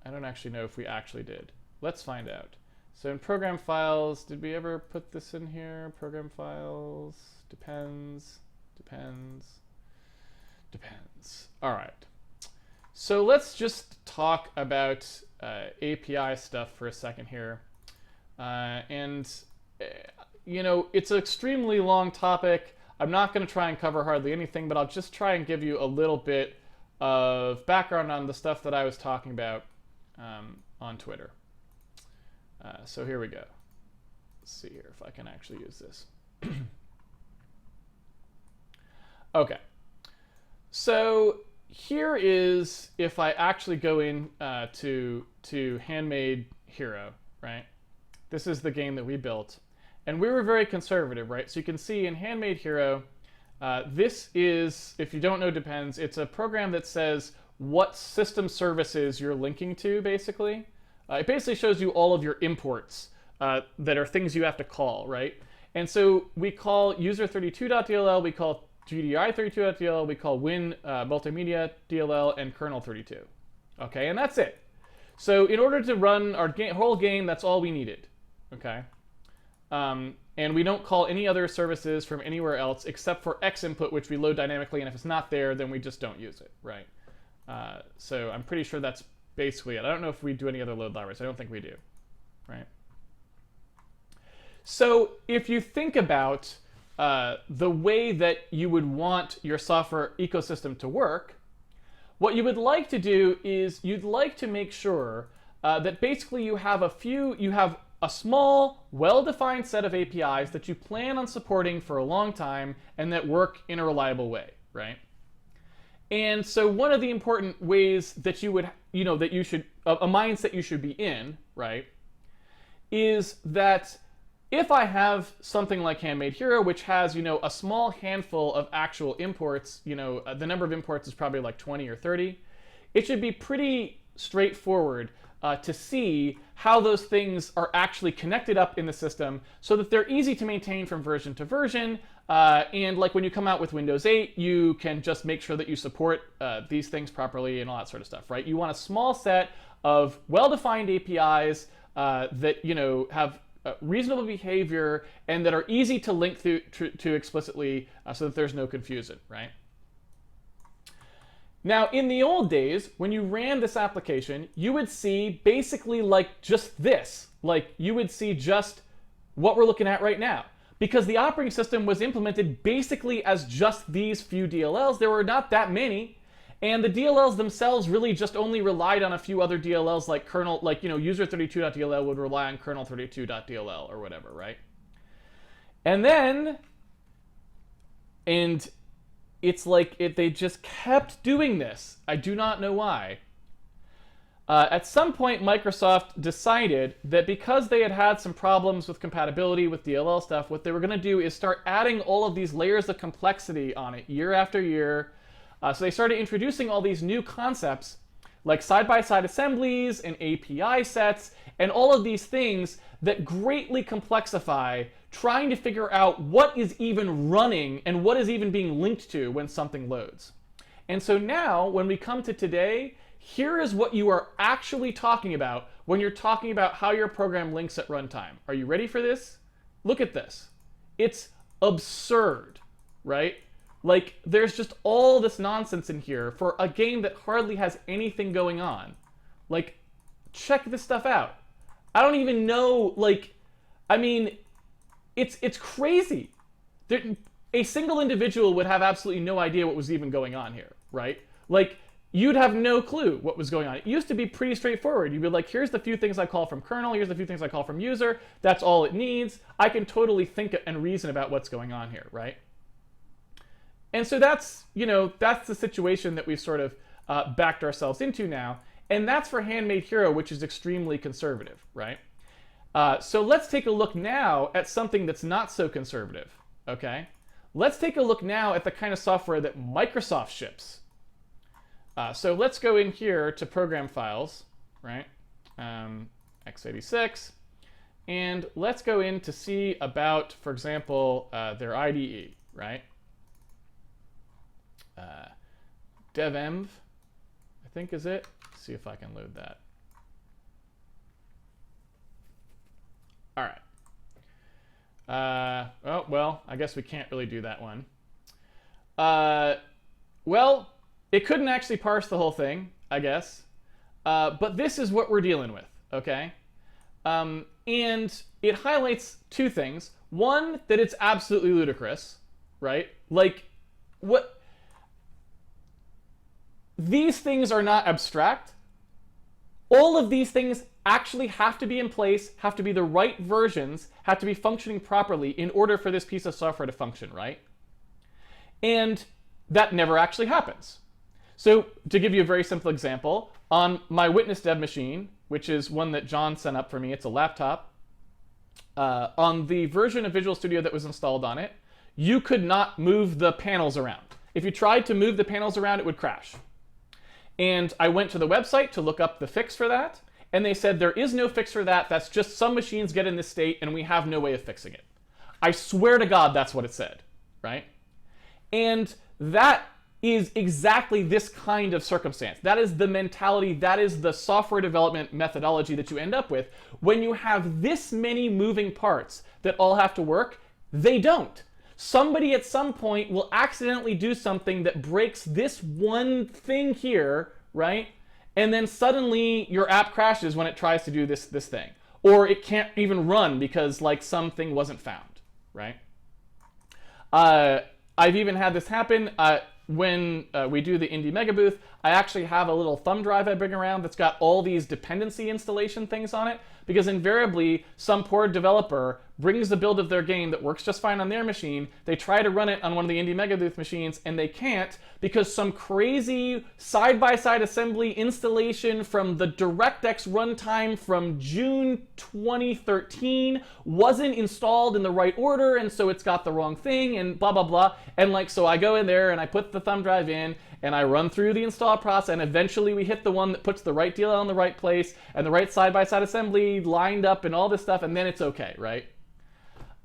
I don't actually know if we actually did. Let's find out. So in program files, did we ever put this in here? Program files, depends, depends, depends. All right. So let's just talk about API stuff for a second here. You know, it's an extremely long topic. I'm not going to try and cover hardly anything, but I'll just try and give you a little bit of background on the stuff that I was talking about on Twitter. So here we go. Let's see here if I can actually use this. Okay. So here is if I actually go in to Handmade Hero, right? This is the game that we built. And we were very conservative, right? So you can see in Handmade Hero, this is, if you don't know depends, it's a program that says what system services you're linking to, basically. It basically shows you all of your imports that are things you have to call, right? And so we call user32.dll, we call GDI32.dll, we call win multimedia DLL, and kernel32. Okay, and that's it. So in order to run our whole game, that's all we needed. Okay. And we don't call any other services from anywhere else except for X input, which we load dynamically, and if it's not there, then we just don't use it, right? So I'm pretty sure that's basically it. I don't know if we do any other load libraries. I don't think we do, right? So if you think about the way that you would want your software ecosystem to work, what you would like to do is you'd like to make sure that basically you have a small, well-defined set of APIs that you plan on supporting for a long time and that work in a reliable way, right? And so one of the important ways that you would, that you should, a mindset you should be in, right, is that if I have something like Handmade Hero, which has, a small handful of actual imports, the number of imports is probably like 20 or 30, it should be pretty straightforward to see how those things are actually connected up in the system so that they're easy to maintain from version to version. And like when you come out with Windows 8, you can just make sure that you support these things properly and all that sort of stuff, right? You want a small set of well-defined APIs that, have reasonable behavior and that are easy to link to explicitly so that there's no confusion, right? Now, in the old days, when you ran this application, you would see basically like just this. Like you would see just what we're looking at right now. Because the operating system was implemented basically as just these few DLLs. There were not that many. And the DLLs themselves really just only relied on a few other DLLs like kernel, like, user32.dll would rely on kernel32.dll or whatever, right? And then, it's like they just kept doing this. I do not know why. At some point, Microsoft decided that because they had some problems with compatibility with DLL stuff, what they were going to do is start adding all of these layers of complexity on it year after year. So they started introducing all these new concepts like side-by-side assemblies and API sets and all of these things that greatly complexify trying to figure out what is even running and what is even being linked to when something loads. And so now, when we come to today, here is what you are actually talking about when you're talking about how your program links at runtime. Are you ready for this? Look at this. It's absurd, right? Like, there's just all this nonsense in here for a game that hardly has anything going on. Like, check this stuff out. I don't even know, it's crazy. A single individual would have absolutely no idea what was even going on here, right? Like, you'd have no clue what was going on. It used to be pretty straightforward. You'd be like, here's the few things I call from kernel, here's the few things I call from user, that's all it needs. I can totally think and reason about what's going on here, right? And so that's the situation that we've sort of backed ourselves into now. And that's for Handmade Hero, which is extremely conservative, right? So let's take a look now at something that's not so conservative, okay? Let's take a look now at the kind of software that Microsoft ships. So let's go in here to program files, right? x86. And let's go in to see about, for example, their IDE, right? Devenv, I think is it. Let's see if I can load that. All right. Oh, well, I guess we can't really do that one. Well, it couldn't actually parse the whole thing, I guess. But this is what we're dealing with, okay? And it highlights two things. One, that it's absolutely ludicrous, right? Like, what? These things are not abstract. All of these things actually have to be in place, have to be the right versions, have to be functioning properly in order for this piece of software to function, right? And that never actually happens. So to give you a very simple example, on my Witness Dev machine, which is one that John sent up for me, it's a laptop, on the version of Visual Studio that was installed on it, you could not move the panels around. If you tried to move the panels around, it would crash. And I went to the website to look up the fix for that, and they said there is no fix for that. That's just some machines get in this state, and we have no way of fixing it. I swear to God, that's what it said, right? And that is exactly this kind of circumstance. That is the mentality, that is the software development methodology that you end up with. When you have this many moving parts that all have to work, they don't. Somebody at some point will accidentally do something that breaks this one thing here, right? And then suddenly your app crashes when it tries to do this thing. Or it can't even run because like something wasn't found, right? I've even had this happen when we do the Indie Mega Booth. I actually have a little thumb drive I bring around that's got all these dependency installation things on it, because invariably some poor developer brings the build of their game that works just fine on their machine. They try to run it on one of the Indie Mega Booth machines and they can't, because some crazy side-by-side assembly installation from the DirectX runtime from June 2013 wasn't installed in the right order, and so it's got the wrong thing and blah blah blah. And like, so I go in there and I put the thumb drive in and I run through the install process, and eventually we hit the one that puts the right DLL in the right place and the right side-by-side assembly lined up and all this stuff, and then it's okay, right?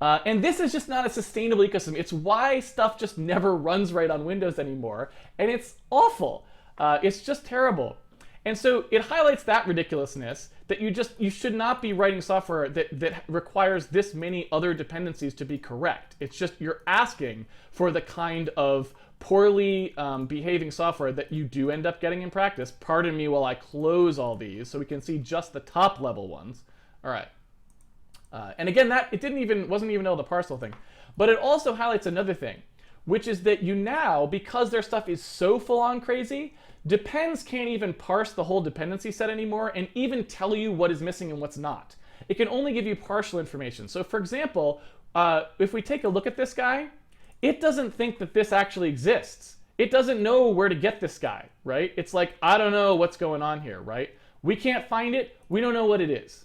And this is just not a sustainable ecosystem. It's why stuff just never runs right on Windows anymore, and it's awful. It's just terrible. And so it highlights that ridiculousness, that you should not be writing software that requires this many other dependencies to be correct. It's just you're asking for the kind of poorly behaving software that you do end up getting in practice. Pardon me while I close all these so we can see just the top level ones. All right. And again, that it wasn't even all the parcel thing. But it also highlights another thing, which is that you now, because their stuff is so full-on crazy, Depends can't even parse the whole dependency set anymore and even tell you what is missing and what's not. It can only give you partial information. So for example, if we take a look at this guy, it doesn't think that this actually exists. It doesn't know where to get this guy, right? It's like, I don't know what's going on here, right? We can't find it. We don't know what it is.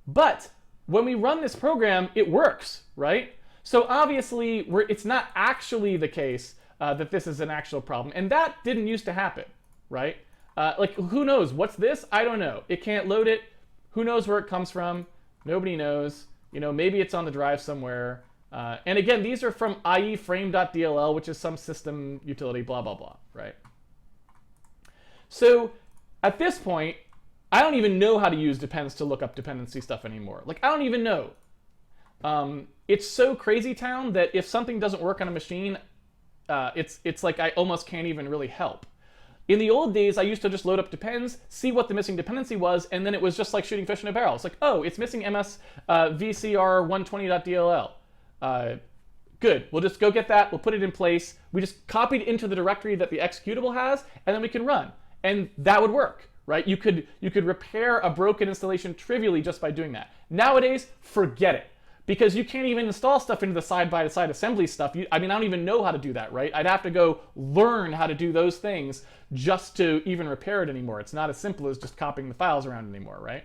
But when we run this program, it works, right? So obviously, it's not actually the case that this is an actual problem. And that didn't used to happen, right? Like, who knows? What's this? I don't know. It can't load it. Who knows where it comes from? Nobody knows. You know, maybe it's on the drive somewhere. And again, these are from ieframe.dll, which is some system utility, blah, blah, blah, right? So at this point, I don't even know how to use depends to look up dependency stuff anymore. Like, I don't even know. It's so crazy town that if something doesn't work on a machine, it's like I almost can't even really help. In the old days, I used to just load up depends, see what the missing dependency was, and then it was just like shooting fish in a barrel. It's like, oh, it's missing ms vcr120.dll. Good, we'll just go get that, we'll put it in place. We just copied it into the directory that the executable has, and then we can run. And that would work, right? You could repair a broken installation trivially just by doing that. Nowadays, forget it. Because you can't even install stuff into the side-by-side assembly stuff. I mean, I don't even know how to do that, right? I'd have to go learn how to do those things just to even repair it anymore. It's not as simple as just copying the files around anymore, right?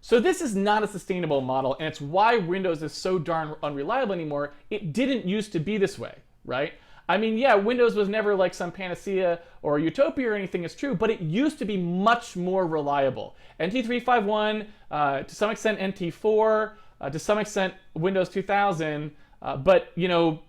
So this is not a sustainable model, and it's why Windows is so darn unreliable anymore. It didn't used to be this way, right? I mean, yeah, Windows was never like some panacea or utopia or anything, it's true, but it used to be much more reliable. NT351, to some extent NT4, to some extent Windows 2000, but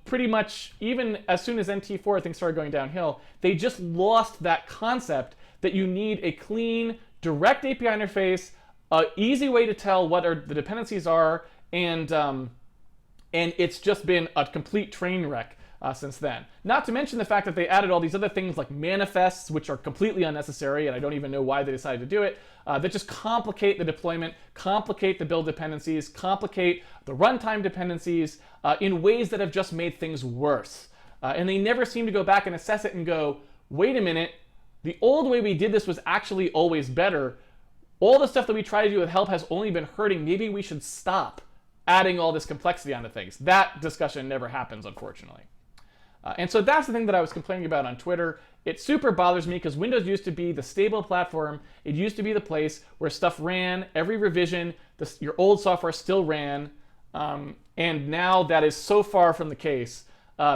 pretty much even as soon as NT4 things started going downhill, they just lost that concept that you need a clean, direct API interface, an easy way to tell what the dependencies are, and it's just been a complete train wreck since then. Not to mention the fact that they added all these other things like manifests, which are completely unnecessary, and I don't even know why they decided to do it, that just complicate the deployment, complicate the build dependencies, complicate the runtime dependencies in ways that have just made things worse. And they never seem to go back and assess it and go, wait a minute, the old way we did this was actually always better. All the stuff that we try to do with help has only been hurting. Maybe we should stop adding all this complexity onto things. That discussion never happens, unfortunately. And so that's the thing that I was complaining about on Twitter. It super bothers me because Windows used to be the stable platform. It used to be the place where stuff ran. Every revision, your old software still ran. And now that is so far from the case.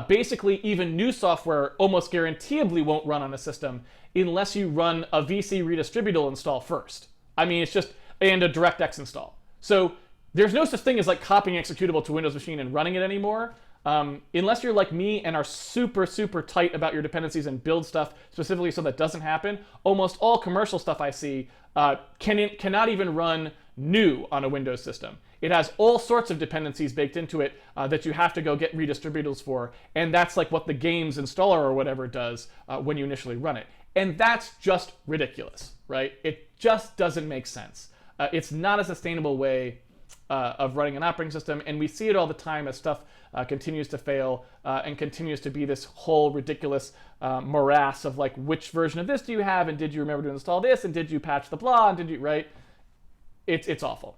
Basically, even new software almost guaranteeably won't run on a system unless you run a VC redistributable install first. I mean, it's just, and a DirectX install. So there's no such thing as like copying executable to Windows machine and running it anymore. Unless you're like me and are super, super tight about your dependencies and build stuff specifically so that doesn't happen, almost all commercial stuff I see cannot even run new on a Windows system. It has all sorts of dependencies baked into it that you have to go get redistributables for, and that's like what the games installer or whatever does when you initially run it. And that's just ridiculous, right? It just doesn't make sense. It's not a sustainable way of running an operating system, and we see it all the time as stuff continues to fail and continues to be this whole ridiculous morass of like, which version of this do you have, and did you remember to install this, and did you patch the blah, and did you, right? It's awful.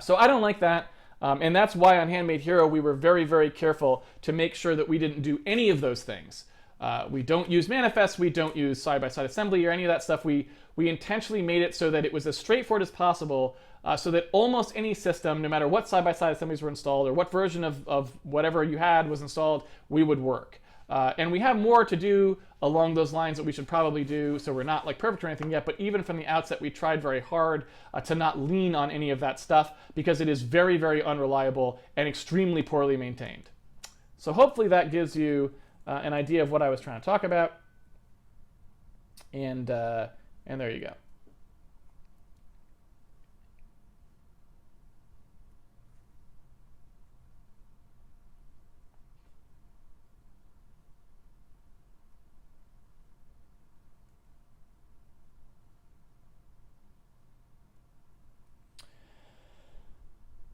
So I don't like that, and that's why on Handmade Hero we were very, very careful to make sure that we didn't do any of those things. We don't use manifests, we don't use side-by-side assembly or any of that stuff. We intentionally made it so that it was as straightforward as possible, so that almost any system, no matter what side-by-side assemblies were installed or what version of whatever you had was installed, we would work. And we have more to do along those lines that we should probably do, so we're not like perfect or anything yet, but even from the outset we tried very hard to not lean on any of that stuff because it is very, very unreliable and extremely poorly maintained. So hopefully that gives you an idea of what I was trying to talk about, and there you go.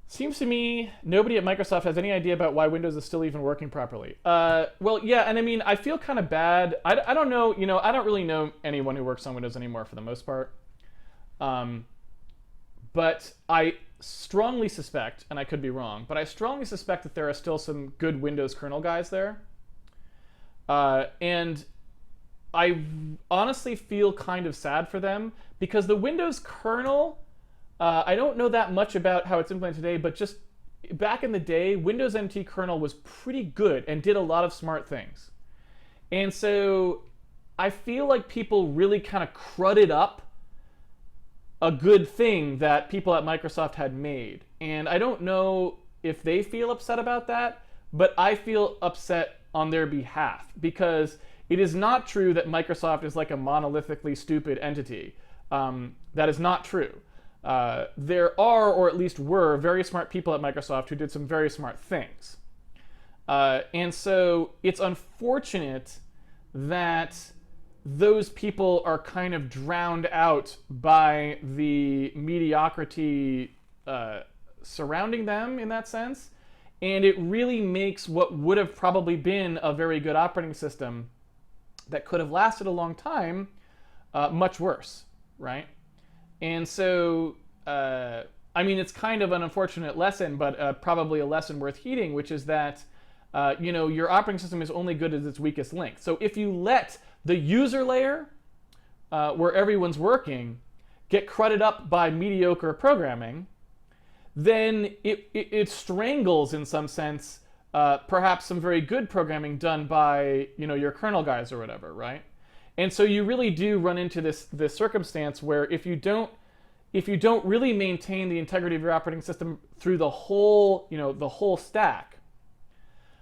Seems to me nobody at Microsoft has any idea about why Windows is still even working properly. Well, yeah, and I mean, I feel kind of bad. I don't know, I don't really know anyone who works on Windows anymore for the most part. But I strongly suspect, and I could be wrong, but I strongly suspect that there are still some good Windows kernel guys there. And I honestly feel kind of sad for them because the Windows kernel, I don't know that much about how it's implemented today, but just back in the day, Windows NT kernel was pretty good and did a lot of smart things. And so I feel like people really kind of crudded up a good thing that people at Microsoft had made. And I don't know if they feel upset about that, but I feel upset on their behalf because it is not true that Microsoft is like a monolithically stupid entity. That is not true. There are, or at least were, very smart people at Microsoft who did some very smart things. And so it's unfortunate that those people are kind of drowned out by the mediocrity surrounding them in that sense. And it really makes what would have probably been a very good operating system that could have lasted a long time much worse, right? And so, I mean, it's kind of an unfortunate lesson, but probably a lesson worth heeding, which is that, your operating system is only good as its weakest link. So if you let the user layer, where everyone's working, get crudted up by mediocre programming, then it strangles, in some sense, perhaps some very good programming done by your kernel guys or whatever, right? And so you really do run into this circumstance where if you don't really maintain the integrity of your operating system through the whole stack,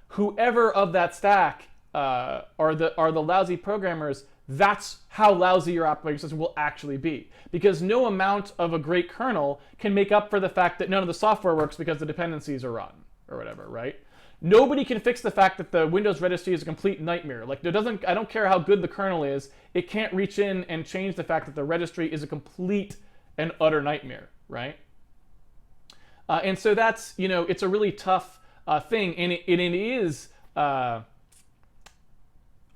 whoever of that stack are the lousy programmers, that's how lousy your operating system will actually be. Because no amount of a great kernel can make up for the fact that none of the software works because the dependencies are rotten or whatever, right? Nobody can fix the fact that the Windows registry is a complete nightmare. Like, I don't care how good the kernel is, it can't reach in and change the fact that the registry is a complete and utter nightmare, right? And so that's, it's a really tough thing, and it is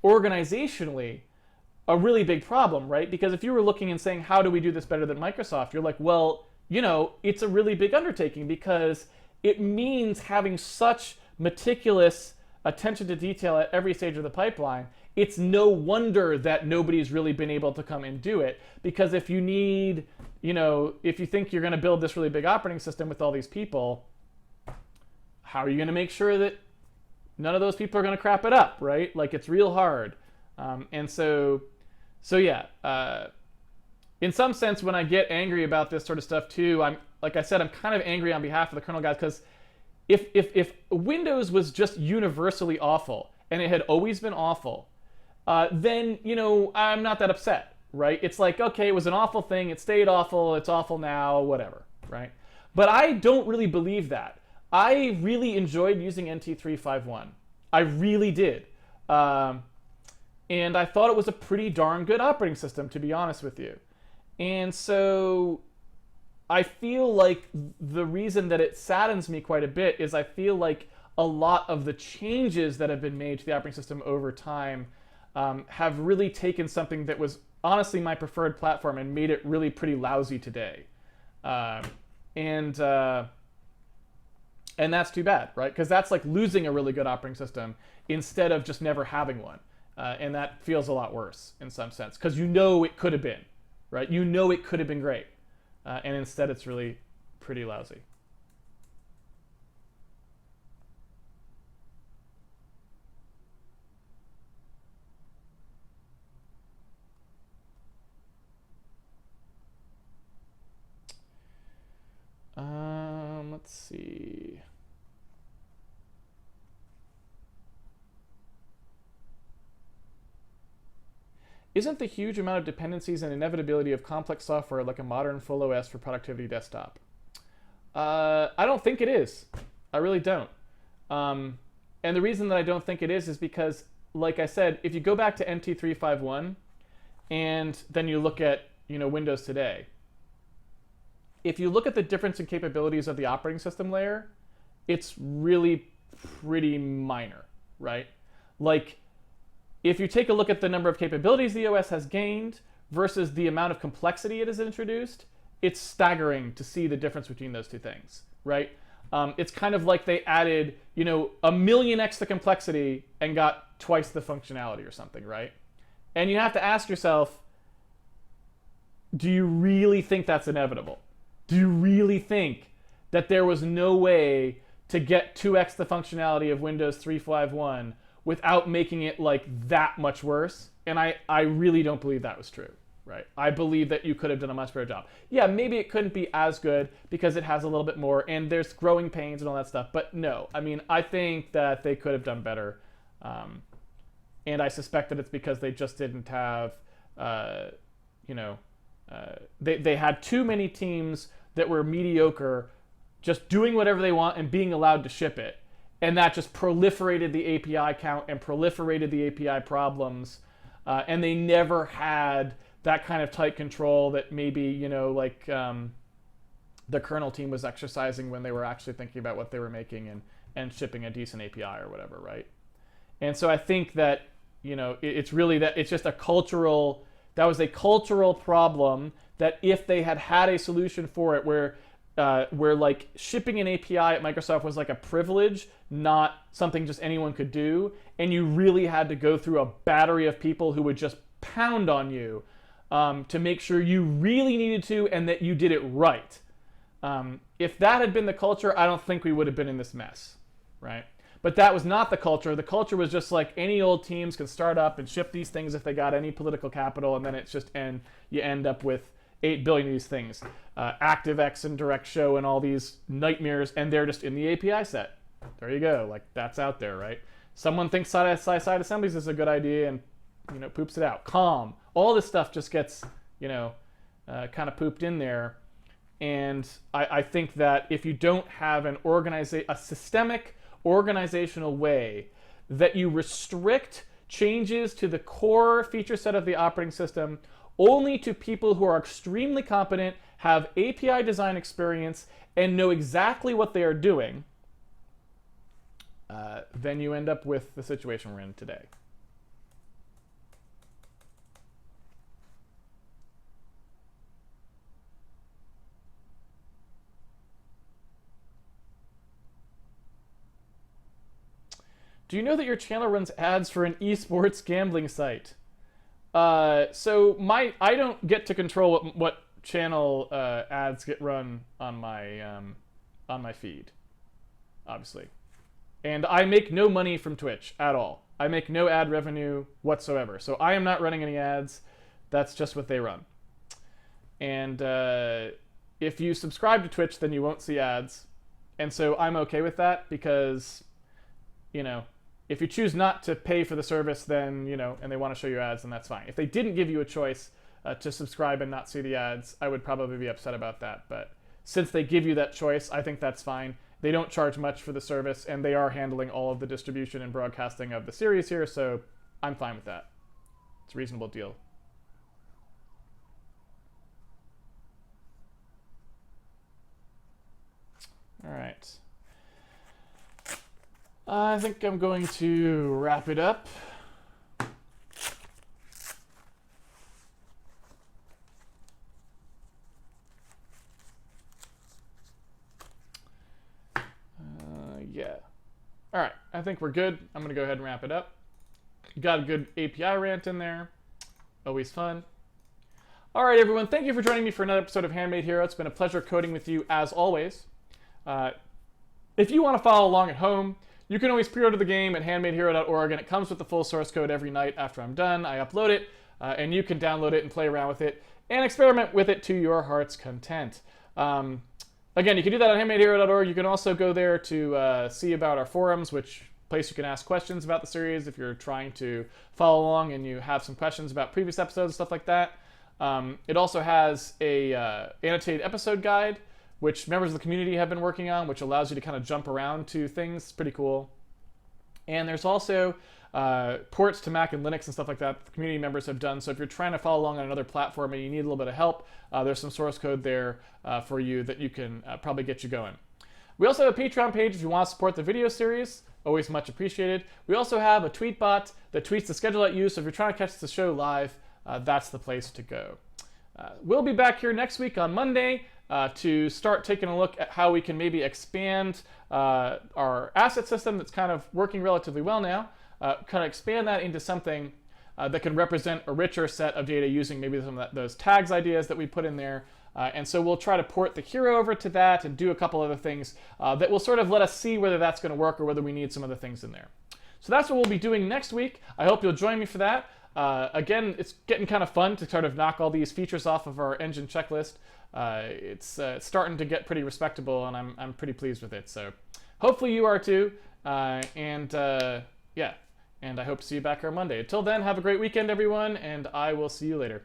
organizationally a really big problem, right? Because if you were looking and saying, how do we do this better than Microsoft? You're like, well, it's a really big undertaking because it means having such meticulous attention to detail at every stage of the pipeline. It's no wonder that nobody's really been able to come and do it, because if you need, if you think you're going to build this really big operating system with all these people, how are you going to make sure that none of those people are going to crap it up, right? Like, it's real hard. And so yeah, in some sense, when I get angry about this sort of stuff too, I'm kind of angry on behalf of the kernel guys, because if Windows was just universally awful and it had always been awful, then I'm not that upset, right? It's like, okay, it was an awful thing, it stayed awful, it's awful now, whatever, right? But I don't really believe that. I really enjoyed using NT351. I really did. And I thought it was a pretty darn good operating system, to be honest with you. And so I feel like the reason that it saddens me quite a bit is I feel like a lot of the changes that have been made to the operating system over time have really taken something that was honestly my preferred platform and made it really pretty lousy today. And that's too bad, right? Because that's like losing a really good operating system instead of just never having one. And that feels a lot worse in some sense, because it could have been, right? It could have been great. And instead it's really pretty lousy. Let's see. Isn't the huge amount of dependencies and inevitability of complex software like a modern full OS for productivity desktop? I don't think it is. I really don't. And the reason that I don't think it is because, like I said, if you go back to NT351 and then you look at Windows today, if you look at the difference in capabilities of the operating system layer, it's really pretty minor, right? Like, if you take a look at the number of capabilities the OS has gained versus the amount of complexity it has introduced, it's staggering to see the difference between those two things, right? It's kind of like they added, a million x the complexity and got twice the functionality or something, right? And you have to ask yourself, do you really think that's inevitable? Do you really think that there was no way to get 2x the functionality of Windows 351 without making it like that much worse? And I really don't believe that was true, right? I believe that you could have done a much better job. Yeah, maybe it couldn't be as good because it has a little bit more and there's growing pains and all that stuff, but no, I think that they could have done better. And I suspect that it's because they just didn't have, they had too many teams that were mediocre, just doing whatever they want and being allowed to ship it. And that just proliferated the API count and proliferated the API problems. And they never had that kind of tight control that maybe, the kernel team was exercising when they were actually thinking about what they were making and shipping a decent API or whatever, right? And so I think that, it's really that it's just that was a cultural problem that if they had had a solution for it where like shipping an API at Microsoft was like a privilege, not something just anyone could do, and you really had to go through a battery of people who would just pound on you to make sure you really needed to and that you did it right. If that had been the culture, I don't think we would have been in this mess, right? But that was not the culture. The culture was just like any old teams can start up and ship these things if they got any political capital, and then it's just, and you end up with 8 billion of these things. ActiveX and Direct Show and all these nightmares, and they're just in the API set. There you go. Like, that's out there, right? Someone thinks side-by-side assemblies is a good idea and, poops it out. Calm. All this stuff just gets, kind of pooped in there. And I think that if you don't have a systemic organizational way that you restrict changes to the core feature set of the operating system only to people who are extremely competent, have API design experience, and know exactly what they are doing, then you end up with the situation we're in today. Do you know that your channel runs ads for an esports gambling site? So I don't get to control what channel ads get run on my feed, obviously, and I make no money from Twitch at all. I make no ad revenue whatsoever. So I am not running any ads. That's just what they run. And if you subscribe to Twitch, then you won't see ads, and so I'm okay with that because, if you choose not to pay for the service, then, and they want to show you ads, then that's fine. If they didn't give you a choice to subscribe and not see the ads, I would probably be upset about that. But since they give you that choice, I think that's fine. They don't charge much for the service, and they are handling all of the distribution and broadcasting of the series here, so I'm fine with that. It's a reasonable deal. All right. I think I'm going to wrap it up. Yeah. All right, I think we're good. I'm going to go ahead and wrap it up. Got a good API rant in there. Always fun. All right, everyone. Thank you for joining me for another episode of Handmade Hero. It's been a pleasure coding with you, as always. If you want to follow along at home, you can always pre-order the game at handmadehero.org, and it comes with the full source code every night after I'm done. I upload it, and you can download it and play around with it and experiment with it to your heart's content. Again, you can do that on handmadehero.org. You can also go there to see about our forums, which place you can ask questions about the series if you're trying to follow along and you have some questions about previous episodes and stuff like that. It also has a annotated episode guide, which members of the community have been working on, which allows you to kind of jump around to things. It's pretty cool. And there's also ports to Mac and Linux and stuff like that the community members have done. So if you're trying to follow along on another platform and you need a little bit of help, there's some source code there for you that you can probably get you going. We also have a Patreon page if you want to support the video series. Always much appreciated. We also have a tweet bot that tweets the schedule at you. So if you're trying to catch the show live, that's the place to go. We'll be back here next week on Monday to start taking a look at how we can maybe expand our asset system that's kind of working relatively well now, kind of expand that into something that can represent a richer set of data using maybe some of those tags ideas that we put in there. And so we'll try to port the hero over to that and do a couple other things that will sort of let us see whether that's going to work or whether we need some other things in there. So that's what we'll be doing next week. I hope you'll join me for that. Again, it's getting kind of fun to sort of knock all these features off of our engine checklist. It's starting to get pretty respectable, and I'm pretty pleased with it. So hopefully you are too. Yeah, and I hope to see you back here on Monday. Until then, have a great weekend, everyone, and I will see you later.